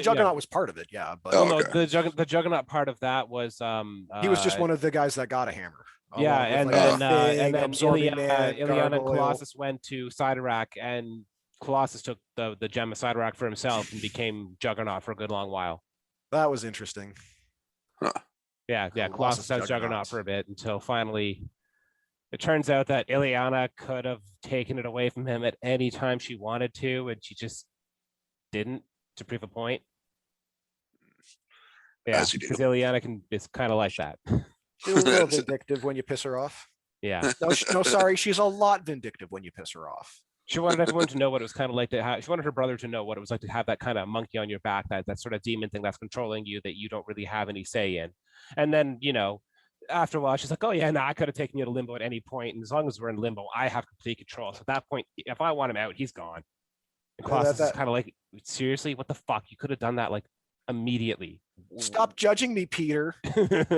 Juggernaut was part of it, but the Juggernaut part of that was he was just one of the guys that got a hammer. And then Ileana and Colossus went to Sidorak, and Colossus took the gem of Sidorak for himself and became Juggernaut for a good long while. That was interesting. Huh. Yeah, Colossus has Juggernaut for a bit until finally it turns out that Ileana could have taken it away from him at any time she wanted to, and she just didn't, to prove a point. Yeah, because Ileana is kind of like that. She's a little vindictive when you piss her off. Yeah. No, sorry, she's a lot vindictive when you piss her off. She wanted everyone to know what it was kind of like to have. She wanted her brother to know what it was like to have that kind of monkey on your back, that sort of demon thing that's controlling you that you don't really have any say in. And then, after a while, she's like, "Oh yeah, no, I could have taken you to limbo at any point, and as long as we're in limbo, I have complete control. So at that point, if I want him out, he's gone." And Colossus is kind of like, "Seriously, what the fuck? You could have done that like immediately." Stop judging me, Peter.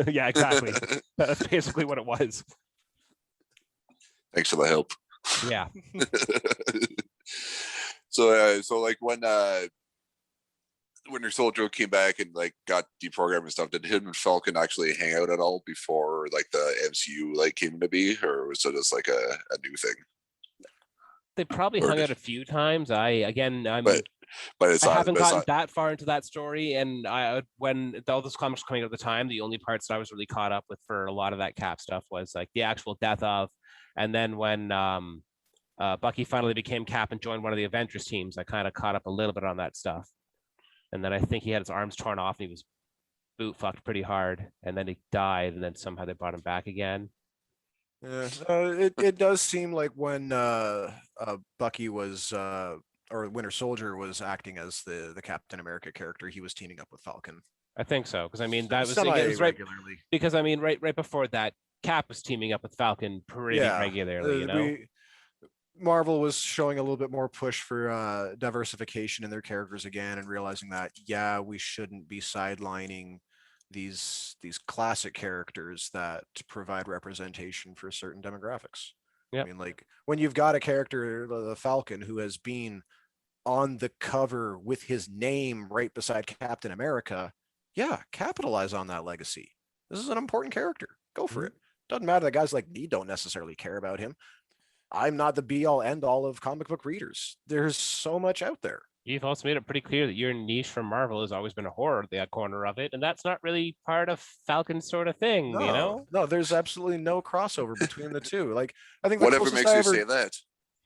Yeah, exactly. That's basically what it was. Thanks for the help. Yeah. So like when Winter Soldier came back and like got deprogrammed and stuff, did him and Falcon actually hang out at all before like the MCU like came to be, or was it just like a new thing? They probably Or hung did- out a few times. I But it's I not. haven't It's gotten not. that far into that story, and when all those comics were coming out at the time, the only parts that I was really caught up with for a lot of that Cap stuff was like the actual death of, and then when Bucky finally became Cap and joined one of the Avengers teams, I kind of caught up a little bit on that stuff, and then I think he had his arms torn off and he was boot fucked pretty hard, and then he died, and then somehow they brought him back again. Yeah, it does seem like when Bucky was or Winter Soldier was acting as the Captain America character, he was teaming up with Falcon I think so, because I mean that was, it was right regularly. because I mean right before that, Cap was teaming up with Falcon pretty regularly. Marvel was showing a little bit more push for diversification in their characters again, and realizing that we shouldn't be sidelining these classic characters that provide representation for certain demographics. Yep. I mean, like when you've got a character, the Falcon, who has been on the cover with his name right beside Captain America, capitalize on that legacy. This is an important character. Go for it. Doesn't matter that guys like me don't necessarily care about him. I'm not the be all end all of comic book readers. There's so much out there. You've also made it pretty clear that your niche for Marvel has always been a horror, that corner of it, and that's not really part of Falcon's sort of thing, No, there's absolutely no crossover between the two. Like, I think Whatever makes you say that.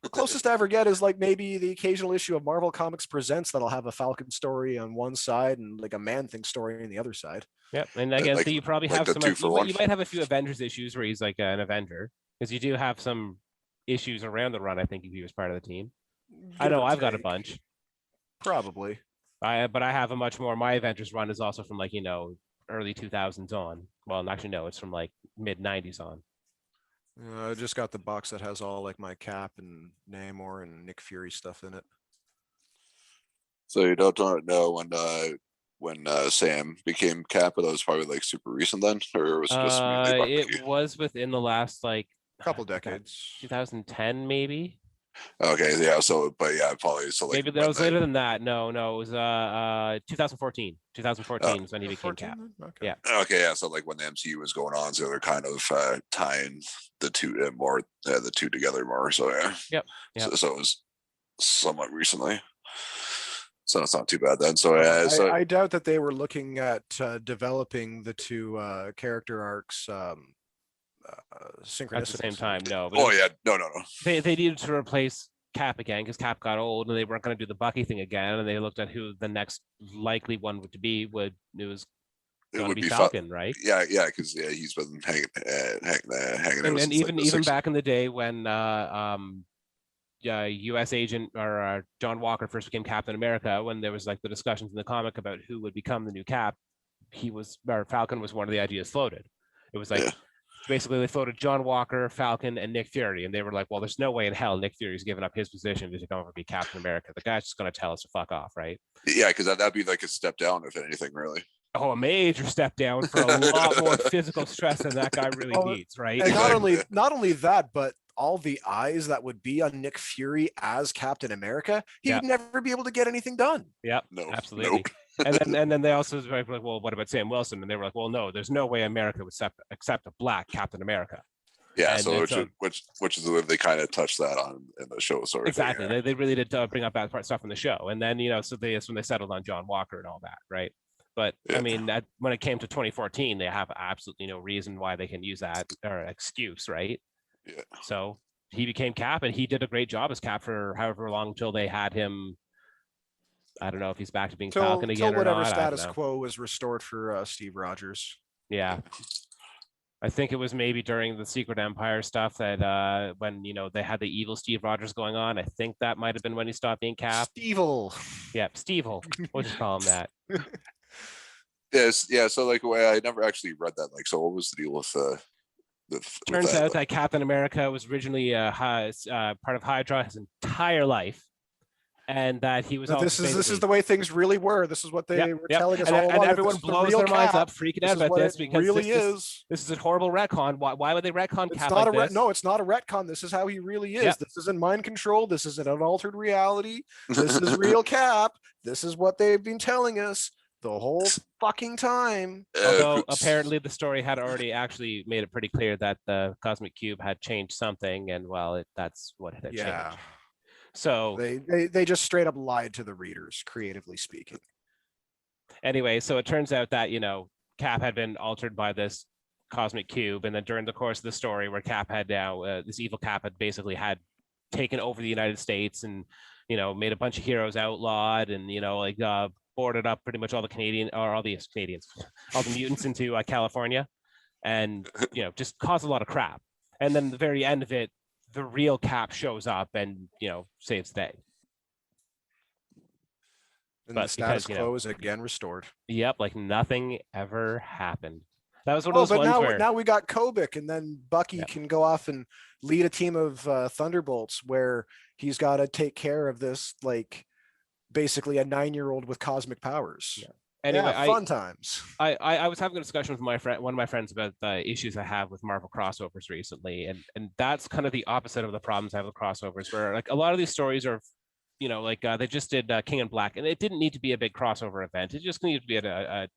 the closest I ever get is like maybe the occasional issue of Marvel Comics Presents that'll have a Falcon story on one side and like a Man-Thing story on the other side. Yep, and I guess Like- you probably like have the some. 2 for You 1. might have a few Avengers issues where he's like an Avenger, because you do have some issues around the run. I think if he was part of the team. I know I've got a bunch. Probably. But I have a much more. My Avengers run is also from like early 2000s on. Well, actually no, it's from like mid 90s on. I just got the box that has all like my Cap and Namor and Nick Fury stuff in it. So you don't know when Sam became Cap, but that was probably like super recent then, or was it just mainly about It Bucky? was within the last like Couple decades. 2010 maybe. Okay, yeah. So, but yeah, probably so like Maybe that was later than that. No, it was 2014. 2014 is when he became 14 Cap. then? Okay. Yeah. Okay, yeah. So like when the MCU was going on, so they're kind of tying the two more, the two together more. So yeah. Yep. So it was somewhat recently. So it's not too bad then. So yeah. I doubt that they were looking at developing the two character arcs synchronously At the same time, no. But Oh yeah, no. they needed to replace Cap again because Cap got old and they weren't going to do the Bucky thing again. And they looked at who the next likely one would be. It was going to be Falcon, right? Yeah, because he's been hanging out. And even back in the day when U.S. agent or John Walker first became Captain America, when there was like the discussions in the comic about who would become the new Cap, Falcon was one of the ideas floated. It was like basically they floated John Walker, Falcon, and Nick Fury, and they were like, well, there's no way in hell Nick Fury's giving up his position to come over and be Captain America. The guy's just going to tell us to fuck off, right? Yeah, because that'd be like a step down if anything, really. Oh, a major step down for a lot more physical stress than that guy really needs, right? And not only that, but all the eyes that would be on Nick Fury as Captain America, he would never be able to get anything done. Yep, no, absolutely. Nope. and then they also were like, well, what about Sam Wilson? And they were like, well, no, there's no way America would accept a black Captain America. Yeah, and which is the way they kind of touched that on in the show. Sort of exactly, thing, yeah. they really did bring up that part stuff in the show, and then so that's when they settled on John Walker and all that, right? But I mean, when it came to 2014, they have absolutely no reason why they can use that or excuse, right? Yeah. So he became Cap, and he did a great job as Cap for however long until they had him. I don't know if he's back to being Falcon again or whatever not. Status quo was restored for Steve Rogers. Yeah. I think it was maybe during the Secret Empire stuff that when they had the evil Steve Rogers going on. I think that might have been when he stopped being Cap. Stevel. Yeah, Steve. We'll just call him that. Yes, yeah. So like, I never actually read that. Like, so what was the deal with Turns out that Captain America was originally part of Hydra his entire life, and that he was all this is the way things really were. This is what they were telling us all along. And everyone blows their minds up, freaking out about this because really this is a horrible retcon. Why would they retcon Cap like this? No, it's not a retcon. This is how he really is. Yep. This isn't mind control. This isn't an altered reality. This is real Cap. This is what they've been telling us the whole fucking time. Although apparently the story had already actually made it pretty clear that the Cosmic Cube had changed something, and that's what had changed. So they just straight up lied to the readers, creatively speaking. Anyway, so it turns out that Cap had been altered by this Cosmic Cube, and then during the course of the story, where Cap had now this evil Cap had basically had taken over the United States and made a bunch of heroes outlawed, and boarded up pretty much all the mutants into California, and just caused a lot of crap. And then at the very end of it, the real Cap shows up and saves the day. And the status quo is again restored. Yep, like nothing ever happened. That was one of those ones where now we got Kobik, and then Bucky can go off and lead a team of Thunderbolts where he's got to take care of this, like basically a 9-year-old with cosmic powers. Yeah. Anyway, fun times. I was having a discussion with one of my friends about the issues I have with Marvel crossovers recently, and that's kind of the opposite of the problems I have with crossovers, where like a lot of these stories are, they just did King in Black, and it didn't need to be a big crossover event. It just needed to be an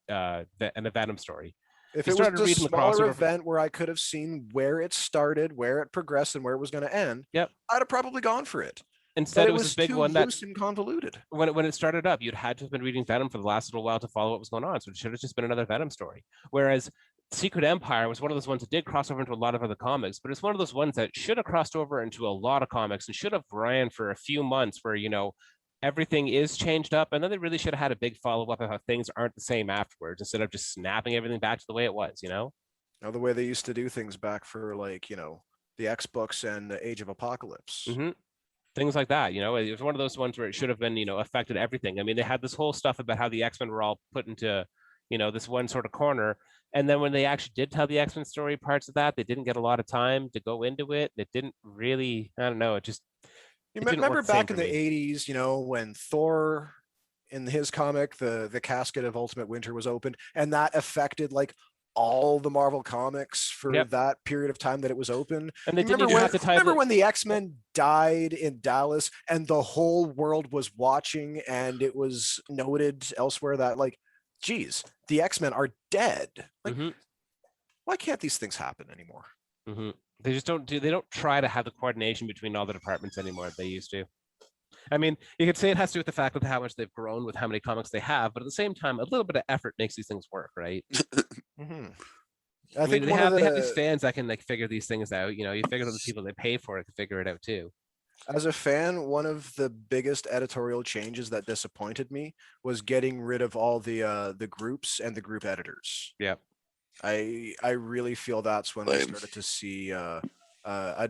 Venom story. If it was a smaller event where I could have seen where it started, where it progressed, and where it was going to end, I'd have probably gone for it. Instead, it was a big one that loose and convoluted. When it started up, you'd had to have been reading Venom for the last little while to follow what was going on. So it should have just been another Venom story. Whereas Secret Empire was one of those ones that did cross over into a lot of other comics, but it's one of those ones that should have crossed over into a lot of comics and should have ran for a few months where, everything is changed up. And then they really should have had a big follow-up of how things aren't the same afterwards, instead of just snapping everything back to the way it was, Now, the way they used to do things back for the X books and the Age of Apocalypse. Mm-hmm. Things like that, it was one of those ones where it should have been, affected everything. I mean, they had this whole stuff about how the X-Men were all put into, this one sort of corner. And then when they actually did tell the X-Men story parts of that, they didn't get a lot of time to go into it. It didn't really, I don't know, it just. You remember back in the 80s, when Thor in his comic, the casket of Ultimate Winter was opened, and that affected all the Marvel comics for that period of time that it was open. And they remember when the X-Men died in Dallas and the whole world was watching, and it was noted elsewhere that geez, the X-Men are dead. Why can't these things happen anymore? Mm-hmm. They just don't try to have the coordination between all the departments anymore that they used to. I mean, you could say it has to do with the fact of how much they've grown with how many comics they have, but at the same time, a little bit of effort makes these things work, right? Mm-hmm. I think they have these fans that can figure these things out. You figure out the people they pay for it to figure it out too. As a fan, one of the biggest editorial changes that disappointed me was getting rid of all the groups and the group editors. Yeah. I really feel that's when we started to see a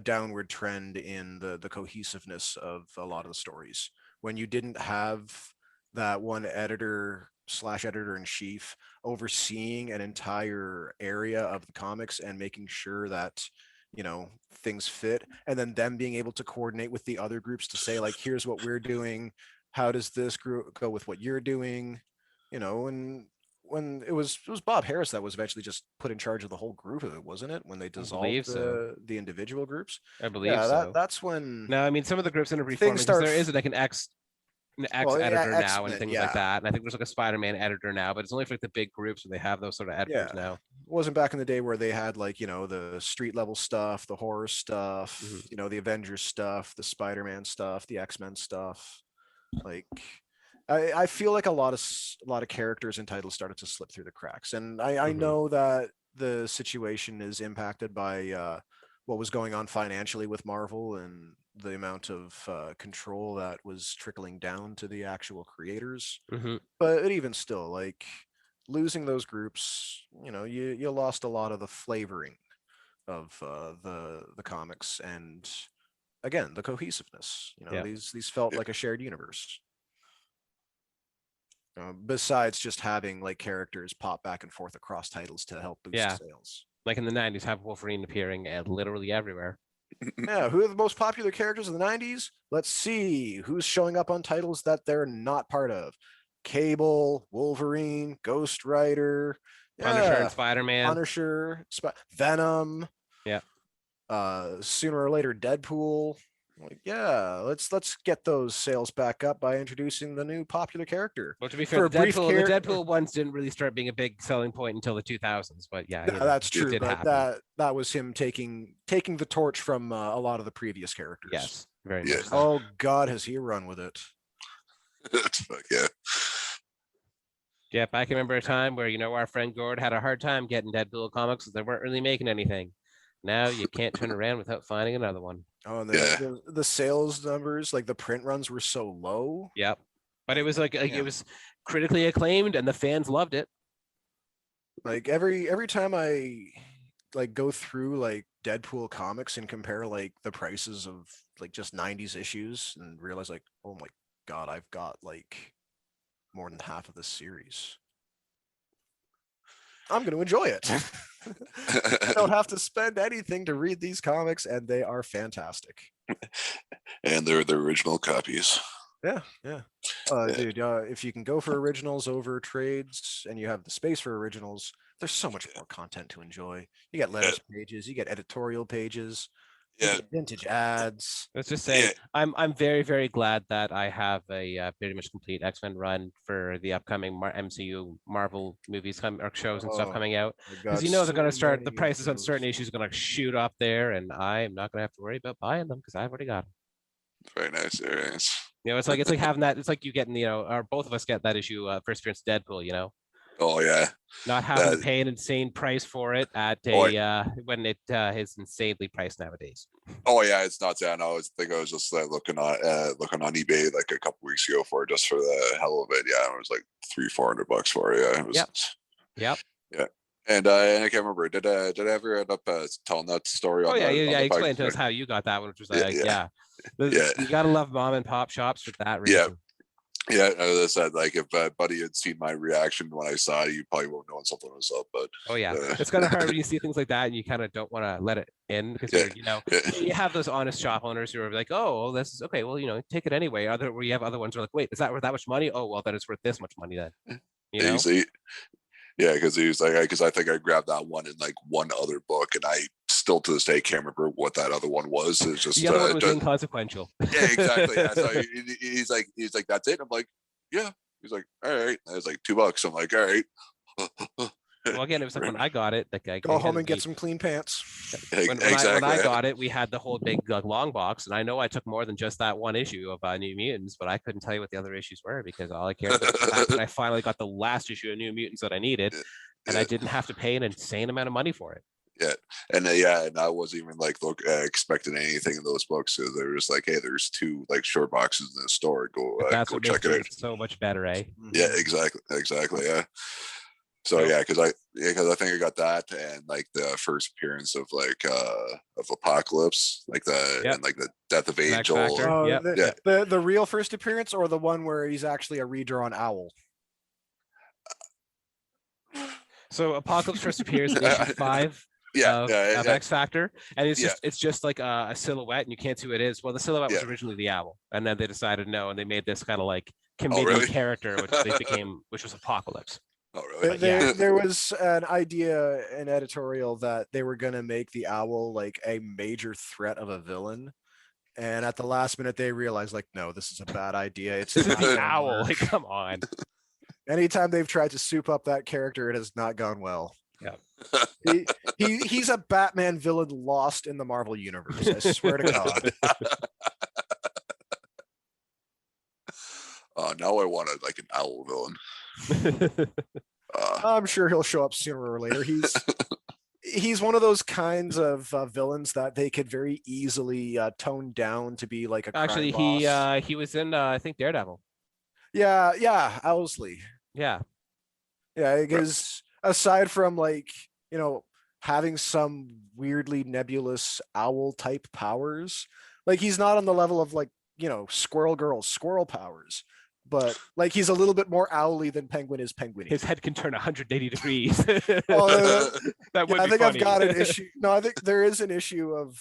downward trend in the cohesiveness of a lot of the stories. When you didn't have that one editor/editor-in-chief overseeing an entire area of the comics and making sure that things fit, and then them being able to coordinate with the other groups to say here's what we're doing, how does this group go with what you're doing, and when it was Bob Harris that was eventually just put in charge of the whole group of it, wasn't it? When they dissolved the individual groups. I believe so. That's when. No, I mean some of the groups end up reforming because there is an X editor now and things like that. And I think there's a Spider-Man editor now, but it's only for the big groups where they have those sort of editors now. It wasn't back in the day where they had the street level stuff, the horror stuff, the Avengers stuff, the Spider-Man stuff, the X-Men stuff. I feel like a lot of characters and titles started to slip through the cracks, and I know that the situation is impacted by what was going on financially with Marvel and the amount of control that was trickling down to the actual creators. But even still, losing those groups, you lost a lot of the flavoring of the comics, and again the cohesiveness. Yeah. These felt like a shared universe. Besides just having like characters pop back and forth across titles to help boost Yeah. sales. Like in the 90s, have Wolverine appearing at literally everywhere. Yeah, who are the most popular characters of the 90s? Let's see who's showing up on titles that they're not part of. Cable, Wolverine, Ghost Rider, Punisher yeah, and Spider-Man. Punisher, Venom. Yeah. Sooner or later, Deadpool. Like, yeah, let's get those sales back up by introducing the new popular character. Well, to be For fair, a brief the Deadpool ones didn't really start being a big selling point until the 2000s. But yeah, that's true. It did But happen. that was him taking the torch from a lot of the previous characters. Yes, very Yeah. much. So. Oh God, has he run with it? Yeah. Yep, I can remember a time where our friend Gord had a hard time getting Deadpool comics because they weren't really making anything. Now you can't turn around without finding another one. Oh, and Yeah. the sales numbers, like the print runs, were so low. Yep, but it was like Yeah. it was critically acclaimed and the fans loved it. Like every time I like go through like Deadpool comics and compare like the prices of like just 90s issues and realize like, oh my God, I've got like more than half of this series. I'm going to enjoy it. I don't have to spend anything to read these comics, and they are fantastic. And they're the original copies. Yeah. Dude, if you can go for originals over trades and you have the space for originals, there's so much more content to enjoy. You get letters pages, you get editorial pages, you Yeah. get vintage ads. Let's just say Yeah. I'm very, very glad that I have a pretty much complete X-Men run for the upcoming MCU Marvel movies or shows and stuff Oh, coming out. I Because got they're going to so start, the many of prices on those. certain issues are going to shoot up there, and I'm not going to have to worry about buying them because I've already got them. Very nice. Very nice. It's like having that. It's like you getting, or both of us get that issue first appearance Deadpool. Oh yeah. Not having to That- pay an insane price for it at Oh, when it is insanely priced nowadays. Oh yeah, it's not that. I think I was just looking on eBay like a couple weeks ago for it just for the hell of it. Yeah, it was like $300-400 for it. Yeah, it was. Yep. Yeah, and I can't remember. Did I ever end up telling that story? Oh on yeah, the, yeah. on the Explain to podcast? us how you got that one, which was Yeah, like, yeah. yeah. You gotta love mom and pop shops for that reason. Yeah, as I said, like if Buddy had seen my reaction when I saw it, you probably won't know something was up. But oh yeah, it's kind of hard when you see things like that and you kind of don't want to let it in because you have those honest shop owners who are like, oh, well, this is okay. Well, take it anyway. Where you have other ones who are like, wait, is that worth that much money? Oh, well, then it's worth this much money then. Yeah, because he was like, because I think I grabbed that one in like one other book, and I still to this day can't remember what that other one was. It's just the other one was inconsequul. Yeah, exactly. Yeah. So he's like, that's it. I'm like, yeah. He's like, all right. And it was like $2. I'm like, all right. Well, again, it was like when I got it, Go home and get some clean pants. When I got it, we had the whole big long box, and I know I took more than just that one issue of New Mutants, but I couldn't tell you what the other issues were because all I cared about was the fact that I finally got the last issue of New Mutants that I needed, and I didn't have to pay an insane amount of money for it. Yeah, and I wasn't even like expecting anything in those books because they were just like, hey, there's 2 like short boxes in the store. Go check it out. So much better, eh? Yeah, exactly. Yeah. So yeah, because I think I got that and like the first appearance of like of Apocalypse, like and like the Death of Angel. Oh, the real first appearance or the one where he's actually a redrawn owl. So Apocalypse first appears in issue 5 of X Factor, and it's just like a silhouette, and you can't see who it is. Well, the silhouette was originally the owl, and then they decided no, and they made this kind of like comedian character, which was Apocalypse. Oh, really? There was an idea in editorial that they were going to make the owl like a major threat of a villain. And at the last minute, they realized like, no, this is a bad idea. It's the owl. Like, come on. Anytime they've tried to soup up that character, it has not gone well. Yeah. He's a Batman villain lost in the Marvel universe. I swear to God. Now I want like an owl villain. I'm sure he'll show up sooner or later. He's one of those kinds of villains that they could very easily tone down to be like a actually crime boss. He was in I think Daredevil. Yeah, Owlsley. Yeah, because aside from like having some weirdly nebulous owl type powers. Like he's not on the level of like, Squirrel Girl's squirrel powers, but like he's a little bit more owly than Penguin is penguin. His head can turn 180 degrees. Oh, That would yeah, I be think funny. I've got an issue. No, I think there is an issue of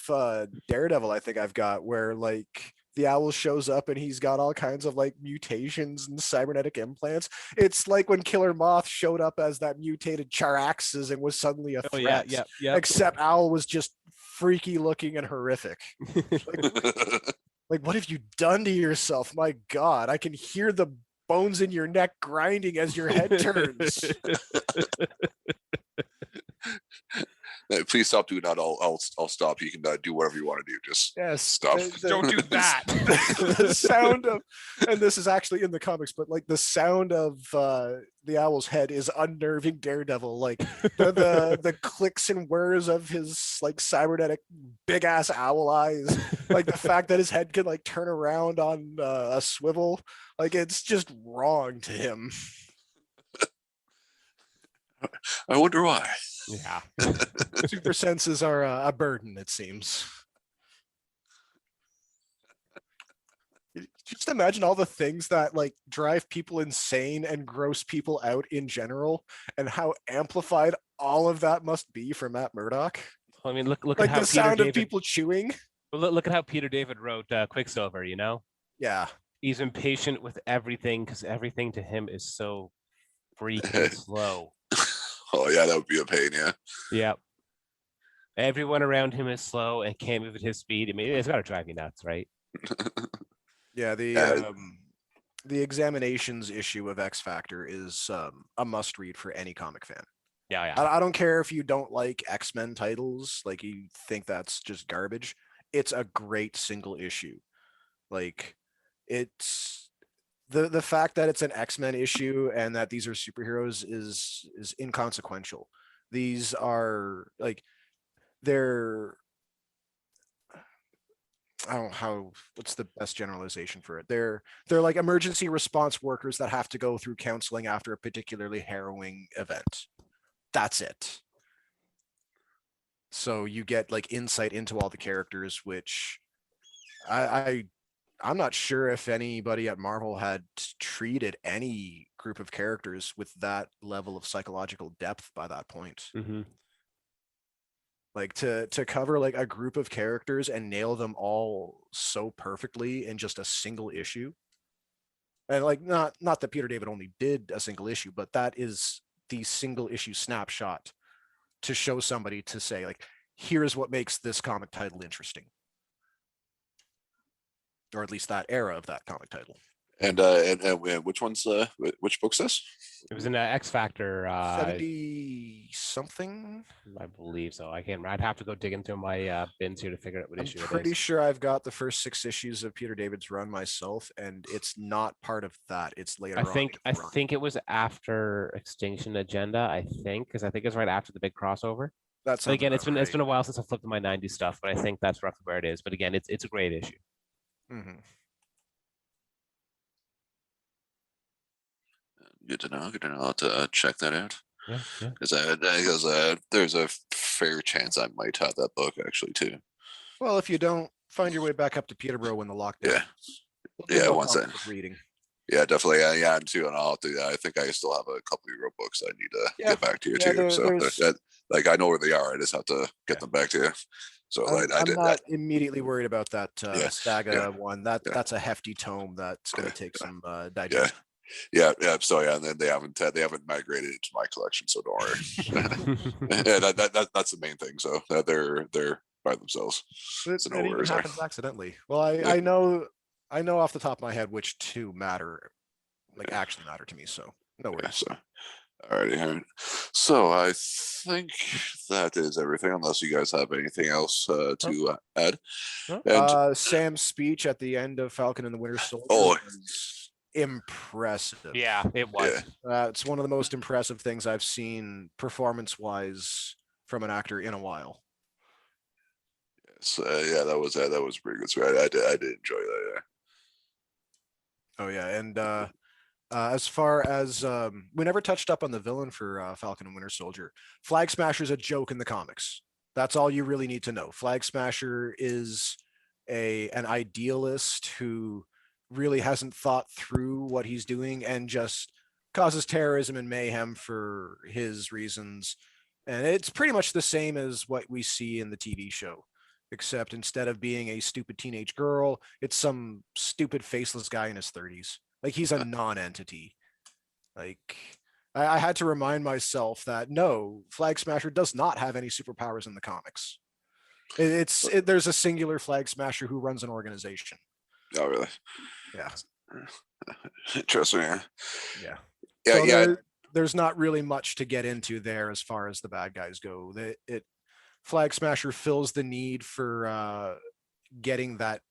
Daredevil. I think I've got where like the owl shows up and he's got all kinds of like mutations and cybernetic implants. It's like when Killer Moth showed up as that mutated Charaxes and was suddenly a Oh yeah, threat. yeah. Except Owl was just freaky looking and horrific. Like, what have you done to yourself? My God, I can hear the bones in your neck grinding as your head turns. Please stop doing that. I'll stop. You can do whatever you want to do. Just Yes, stop. Don't do that. The sound of, and this is actually in the comics, but like the sound of the owl's head is unnerving Daredevil. Like the clicks and whirs of his like cybernetic big ass owl eyes, like the fact that his head can like turn around on a swivel, like it's just wrong to him. I wonder why. Yeah. Super senses are a burden, it seems. Just imagine all the things that like drive people insane and gross people out in general, and how amplified all of that must be for Matt Murdock. I mean, look Like at how the sound Peter of David, people chewing. look at how Peter David wrote Quicksilver. Yeah. He's impatient with everything because everything to him is so freaking slow. Oh yeah, that would be a pain. Yeah. Yeah. Everyone around him is slow and can't move at his speed. I mean, it's got to drive you nuts, right? Yeah, the examinations issue of X Factor is a must read for any comic fan. Yeah. I don't care if you don't like X-Men titles, like you think that's just garbage. It's a great single issue. Like it's the fact that it's an X-Men issue and that these are superheroes is inconsequential. These are like they're I don't know how what's the best generalization for it. They're like emergency response workers that have to go through counseling after a particularly harrowing event. That's it. So you get like insight into all the characters, which I'm not sure if anybody at Marvel had treated any group of characters with that level of psychological depth by that point. Mm-hmm. Like to cover like a group of characters and nail them all so perfectly in just a single issue. And like not that Peter David only did a single issue, but that is the single issue snapshot to show somebody to say like, here's what makes this comic title interesting. Or at least that era of that comic title. And which one's which book's this? It was in X Factor 70 something. I believe so. I'd have to go digging through my bins here to figure out what issue it is. I'm pretty sure I've got the first 6 issues of Peter David's run myself, and it's not part of that. It's later. I think it was after Extinction Agenda. I think because I think it's right after the big crossover. That's again, it's been a while since I flipped to my '90s stuff, but I think that's roughly where it is. But again, it's a great issue. Mm-hmm. Good to know. Good to know. I'll have to check that out. Yeah. Because there's a fair chance I might have that book actually too. Well, if you don't find your way back up to Peterborough when the lockdown. Yeah. Once that. Reading. Yeah, definitely. Yeah, too. And I'll do that. I think I still have a couple of your books I need to get back to you too. So like I know where they are. I just have to get them back to you. So I'm not immediately worried about that Saga one. That's a hefty tome that's going to take some digestion. Yeah. So and then they haven't migrated into my collection, so don't worry. Yeah, that's the main thing. So they're by themselves. It even happens accidentally. Well, I know off the top of my head which two actually matter to me. So no worries. So, alrighty. So I think that is everything, unless you guys have anything else to add. And Sam's speech at the end of Falcon and the Winter Soldier. Was impressive. Yeah, it was. It's one of the most impressive things I've seen performance-wise from an actor in a while. Yes, that was pretty good. So I did enjoy that. Yeah. Oh yeah, and As far as we never touched up on the villain for Falcon and Winter Soldier. Flag Smasher's a joke in the comics. That's all you really need to know. Flag Smasher is an idealist who really hasn't thought through what he's doing and just causes terrorism and mayhem for his reasons. And it's pretty much the same as what we see in the TV show, except instead of being a stupid teenage girl, it's some stupid faceless guy in his 30s. Like he's a non-entity. Like I had to remind myself that no, Flag Smasher does not have any superpowers in the comics. There's a singular Flag Smasher who runs an organization. Oh, really? Yeah. Interesting. Yeah. Yeah. Yeah. So Yeah. there's not really much to get into there as far as the bad guys go. Flag Smasher fills the need for getting that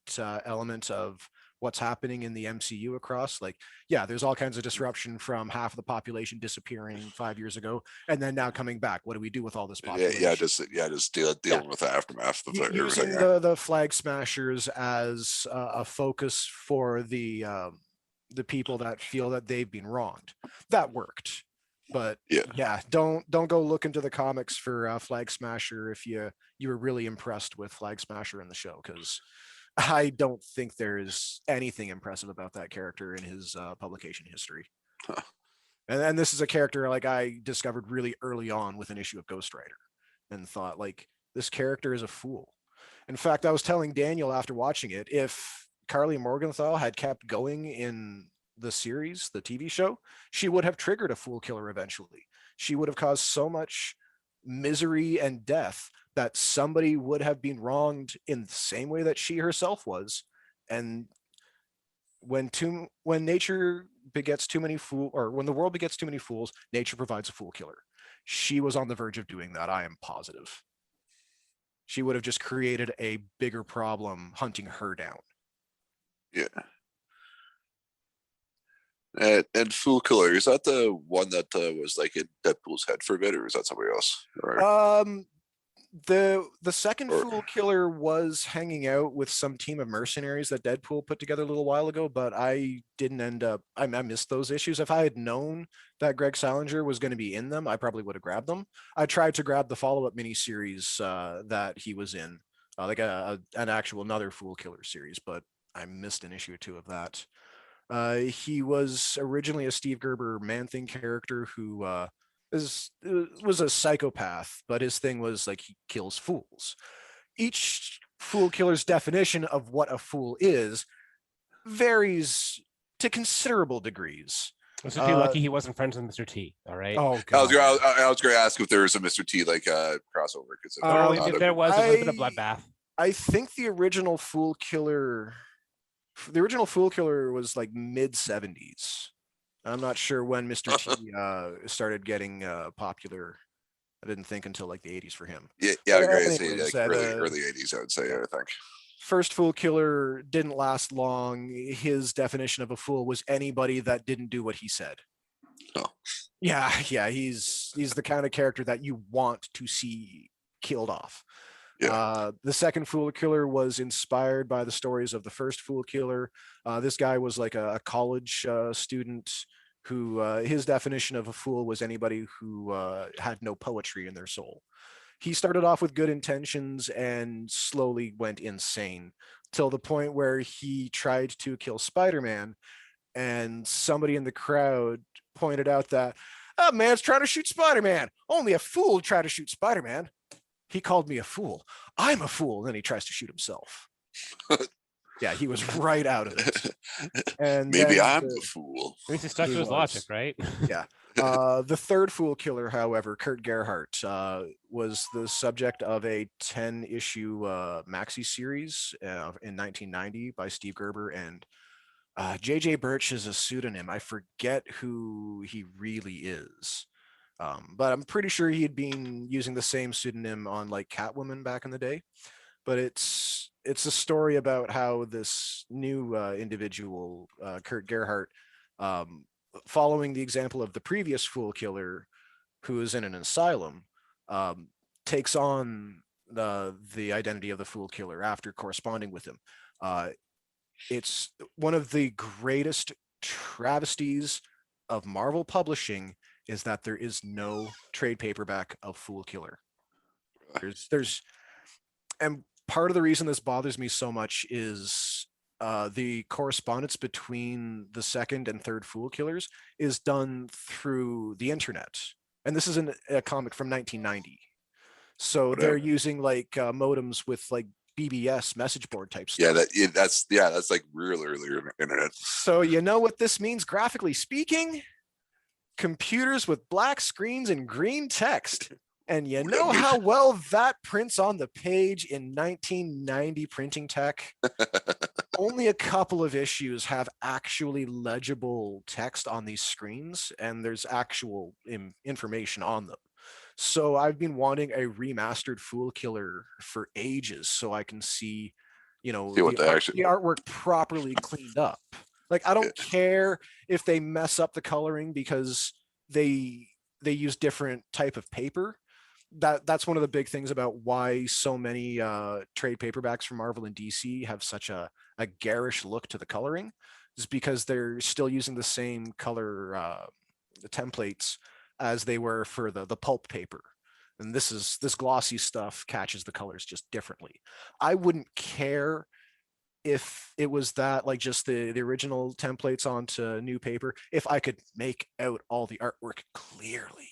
element of what's happening in the MCU across. Like, yeah, there's all kinds of disruption from half of the population disappearing 5 years ago, and then now coming back. What do we do with all this population? Just dealing with the aftermath of everything. Using the Flag Smashers as a focus for the people that feel that they've been wronged. That worked. But yeah, don't go look into the comics for Flag Smasher if you were really impressed with Flag Smasher in the show, because I don't think there is anything impressive about that character in his publication history. Huh. And this is a character like I discovered really early on with an issue of Ghost Rider, and thought like this character is a fool. In fact, I was telling Daniel after watching it, if Carly Morgenthau had kept going in the series, the TV show, she would have triggered a Fool Killer eventually. She would have caused so much misery and death that somebody would have been wronged in the same way that she herself was. And when nature begets too many when the world begets too many fools, nature provides a Fool Killer. She was on the verge of doing that, I am positive. She would have just created a bigger problem hunting her down. Yeah. And Fool Killer, is that the one that was like in Deadpool's head for a bit, or is that somebody else? Or... The second Fool Killer was hanging out with some team of mercenaries that Deadpool put together a little while ago, but I didn't end up. I missed those issues. If I had known that Greg Salinger was going to be in them, I probably would have grabbed them. I tried to grab the follow-up miniseries that he was in, like an actual another Fool Killer series, but I missed an issue or two of that. He was originally a Steve Gerber Man-Thing character who was a psychopath, but his thing was like he kills fools. Each Fool Killer's definition of what a fool is varies to considerable degrees. Mr. T, lucky he wasn't friends with Mr. T. All right. Oh God. I was going to ask if there was a Mr. T like crossover, because there was a little bit of bloodbath. I think the original Fool Killer was like mid 70s. I'm not sure when Mr. T started getting popular. I didn't think until like the 80s for him. Yeah, I agree. Like early 80s, I would say. I think first Fool Killer didn't last long. His definition of a fool was anybody that didn't do what he said. Oh. Yeah, he's the kind of character that you want to see killed off. Yeah. The second Fool Killer was inspired by the stories of the first Fool Killer. This guy was like a college student who his definition of a fool was anybody who had no poetry in their soul. He started off with good intentions and slowly went insane till the point where he tried to kill Spider-Man, and somebody in the crowd pointed out that a man's trying to shoot Spider-Man. Only a fool would try to shoot Spider-Man. He called me a fool. I'm a fool. And then he tries to shoot himself. Yeah, he was right out of it. And maybe I'm the fool. At least he stuck to his logic, right? Yeah. The third Fool Killer, however, Kurt Gerhardt, was the subject of a 10-issue maxi series in 1990 by Steve Gerber, and J.J. Birch is a pseudonym. I forget who he really is. But I'm pretty sure he had been using the same pseudonym on like Catwoman back in the day. But it's a story about how this new individual, Kurt Gerhardt, following the example of the previous Fool Killer, who is in an asylum, takes on the identity of the Fool Killer after corresponding with him. It's one of the greatest travesties of Marvel publishing is that there is no trade paperback of Fool Killer. There's and part of the reason this bothers me so much is the correspondence between the second and third Fool Killers is done through the internet. And this is a comic from 1990. So Whatever. they're using like modems with like BBS message board type stuff. That's like real earlier internet. So you know what this means graphically speaking? Computers with black screens and green text. And you know how well that prints on the page in 1990 printing tech? Only a couple of issues have actually legible text on these screens, and there's actual information on them. So I've been wanting a remastered Fool Killer for ages so I can see, the artwork properly cleaned up. Like, I don't care if they mess up the coloring because they use different type of paper. That's one of the big things about why so many trade paperbacks from Marvel and DC have such a garish look to the coloring, is because they're still using the same color templates as they were for the pulp paper. And this glossy stuff catches the colors just differently. I wouldn't care if it was that, like just the original templates onto new paper, if I could make out all the artwork clearly.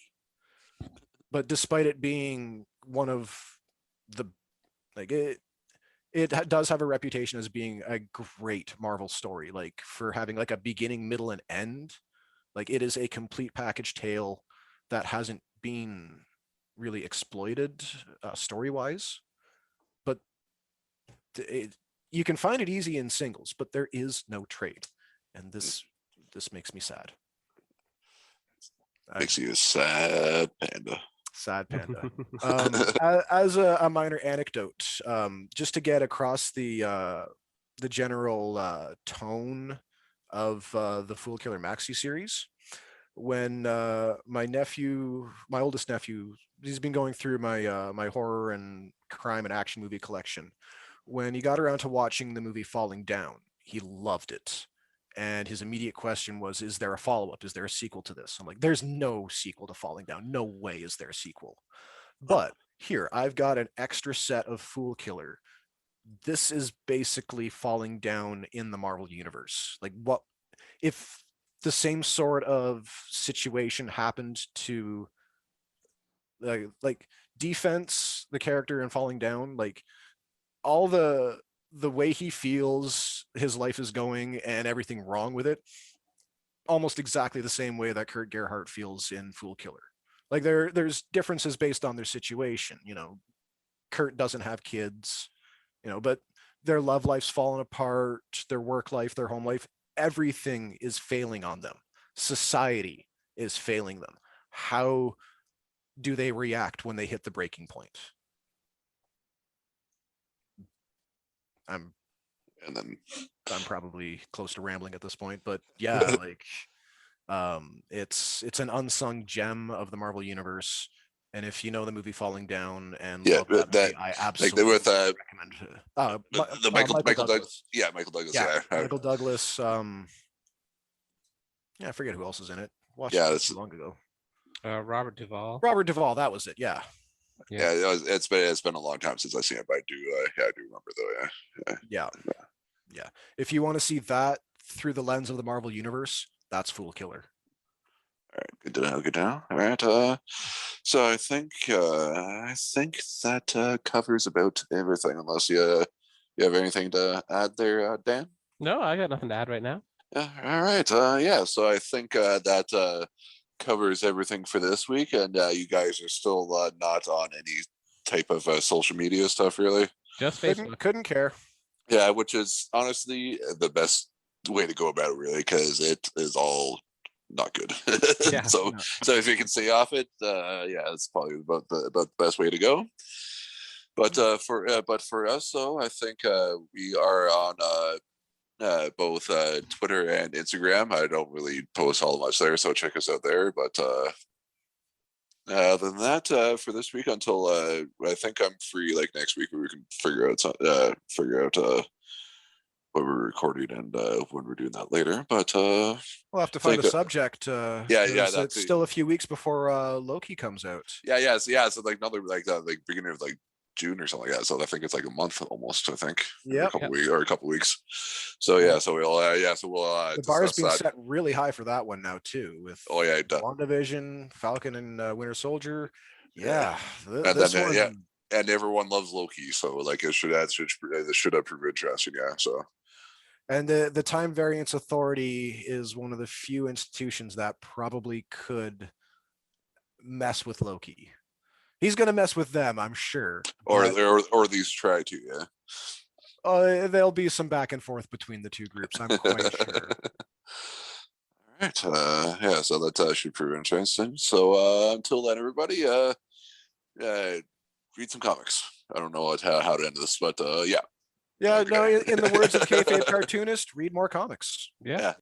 But despite it being one of the, like it does have a reputation as being a great Marvel story, like for having like a beginning, middle, and end. Like it is a complete package tale that hasn't been really exploited story-wise. But you can find it easy in singles, but there is no trade, and this makes me sad. Makes you a sad panda. Sad panda. As a minor anecdote, just to get across the general tone of the Fool Killer Maxi series, when my oldest nephew, he's been going through my horror and crime and action movie collection. When he got around to watching the movie Falling Down, he loved it. And his immediate question was, is there a follow-up? Is there a sequel to this? I'm like, there's no sequel to Falling Down. No way is there a sequel. But here, I've got an extra set of Fool Killer. This is basically Falling Down in the Marvel Universe. Like, what if the same sort of situation happened to like Defense, the character in Falling Down, like all the way he feels his life is going and everything wrong with it, almost exactly the same way that Kurt Gerhardt feels in Fool Killer. Like there's differences based on their situation. Kurt doesn't have kids, but their love life's fallen apart, their work life, their home life, everything is failing on them. Society is failing them. How do they react when they hit the breaking point? I'm probably close to rambling at this point, but yeah, like it's an unsung gem of the Marvel universe. And if you know the movie Falling Down and love that movie, I absolutely recommend it. Michael Douglas. Yeah, Michael Douglas. Yeah, Michael Douglas. I forget who else is in it. Watched it too long ago. Robert Duvall. Robert Duvall, that was it. Yeah. Yeah, it's been a long time since I've seen it, but I do remember though. Yeah. If you want to see that through the lens of the Marvel universe, that's Fool Killer. All right, good to know. All right, so I think that covers about everything, unless you have anything to add there, Dan? No, I got nothing to add right now. Yeah. All right. So I think that covers everything for this week, and you guys are still not on any type of social media stuff, really. Just Facebook. Couldn't care. Yeah, which is honestly the best way to go about it, really, because it is all not good. Yeah. So if you can stay off it, it's probably about the best way to go. But for us, though, I think we are on both Twitter and Instagram. I don't really post all much there, so check us out there. But other than that, for this week, until I think I'm free like next week, where we can figure out what we're recording and when we're doing that later. But We'll have to find a think, subject. yeah, 'cause that it's too. still a few weeks before Loki comes out. yeah. So like another like beginning of like June or something like that. So I think it's like a month almost. I think. Maybe Yep. a couple weeks or a couple weeks. So yeah, so we'll The bar's discuss being that. set really high for that one now too, with Oh yeah, WandaVision, Falcon, and Winter Soldier. Yeah. Yeah, And this then one. yeah, and everyone loves Loki, so like it should have prove interesting. Yeah, so And the Time Variance Authority is one of the few institutions that probably could mess with Loki. He's going to mess with them, I'm sure. or but, or these try to, yeah. There'll be some back and forth between the two groups, I'm quite sure. All right, yeah, so that should prove interesting. So until then, everybody, read some comics. I don't know how to end this, but yeah. Yeah, no, in the words of kayfabe cartoonist, read more comics. Yeah. Yeah.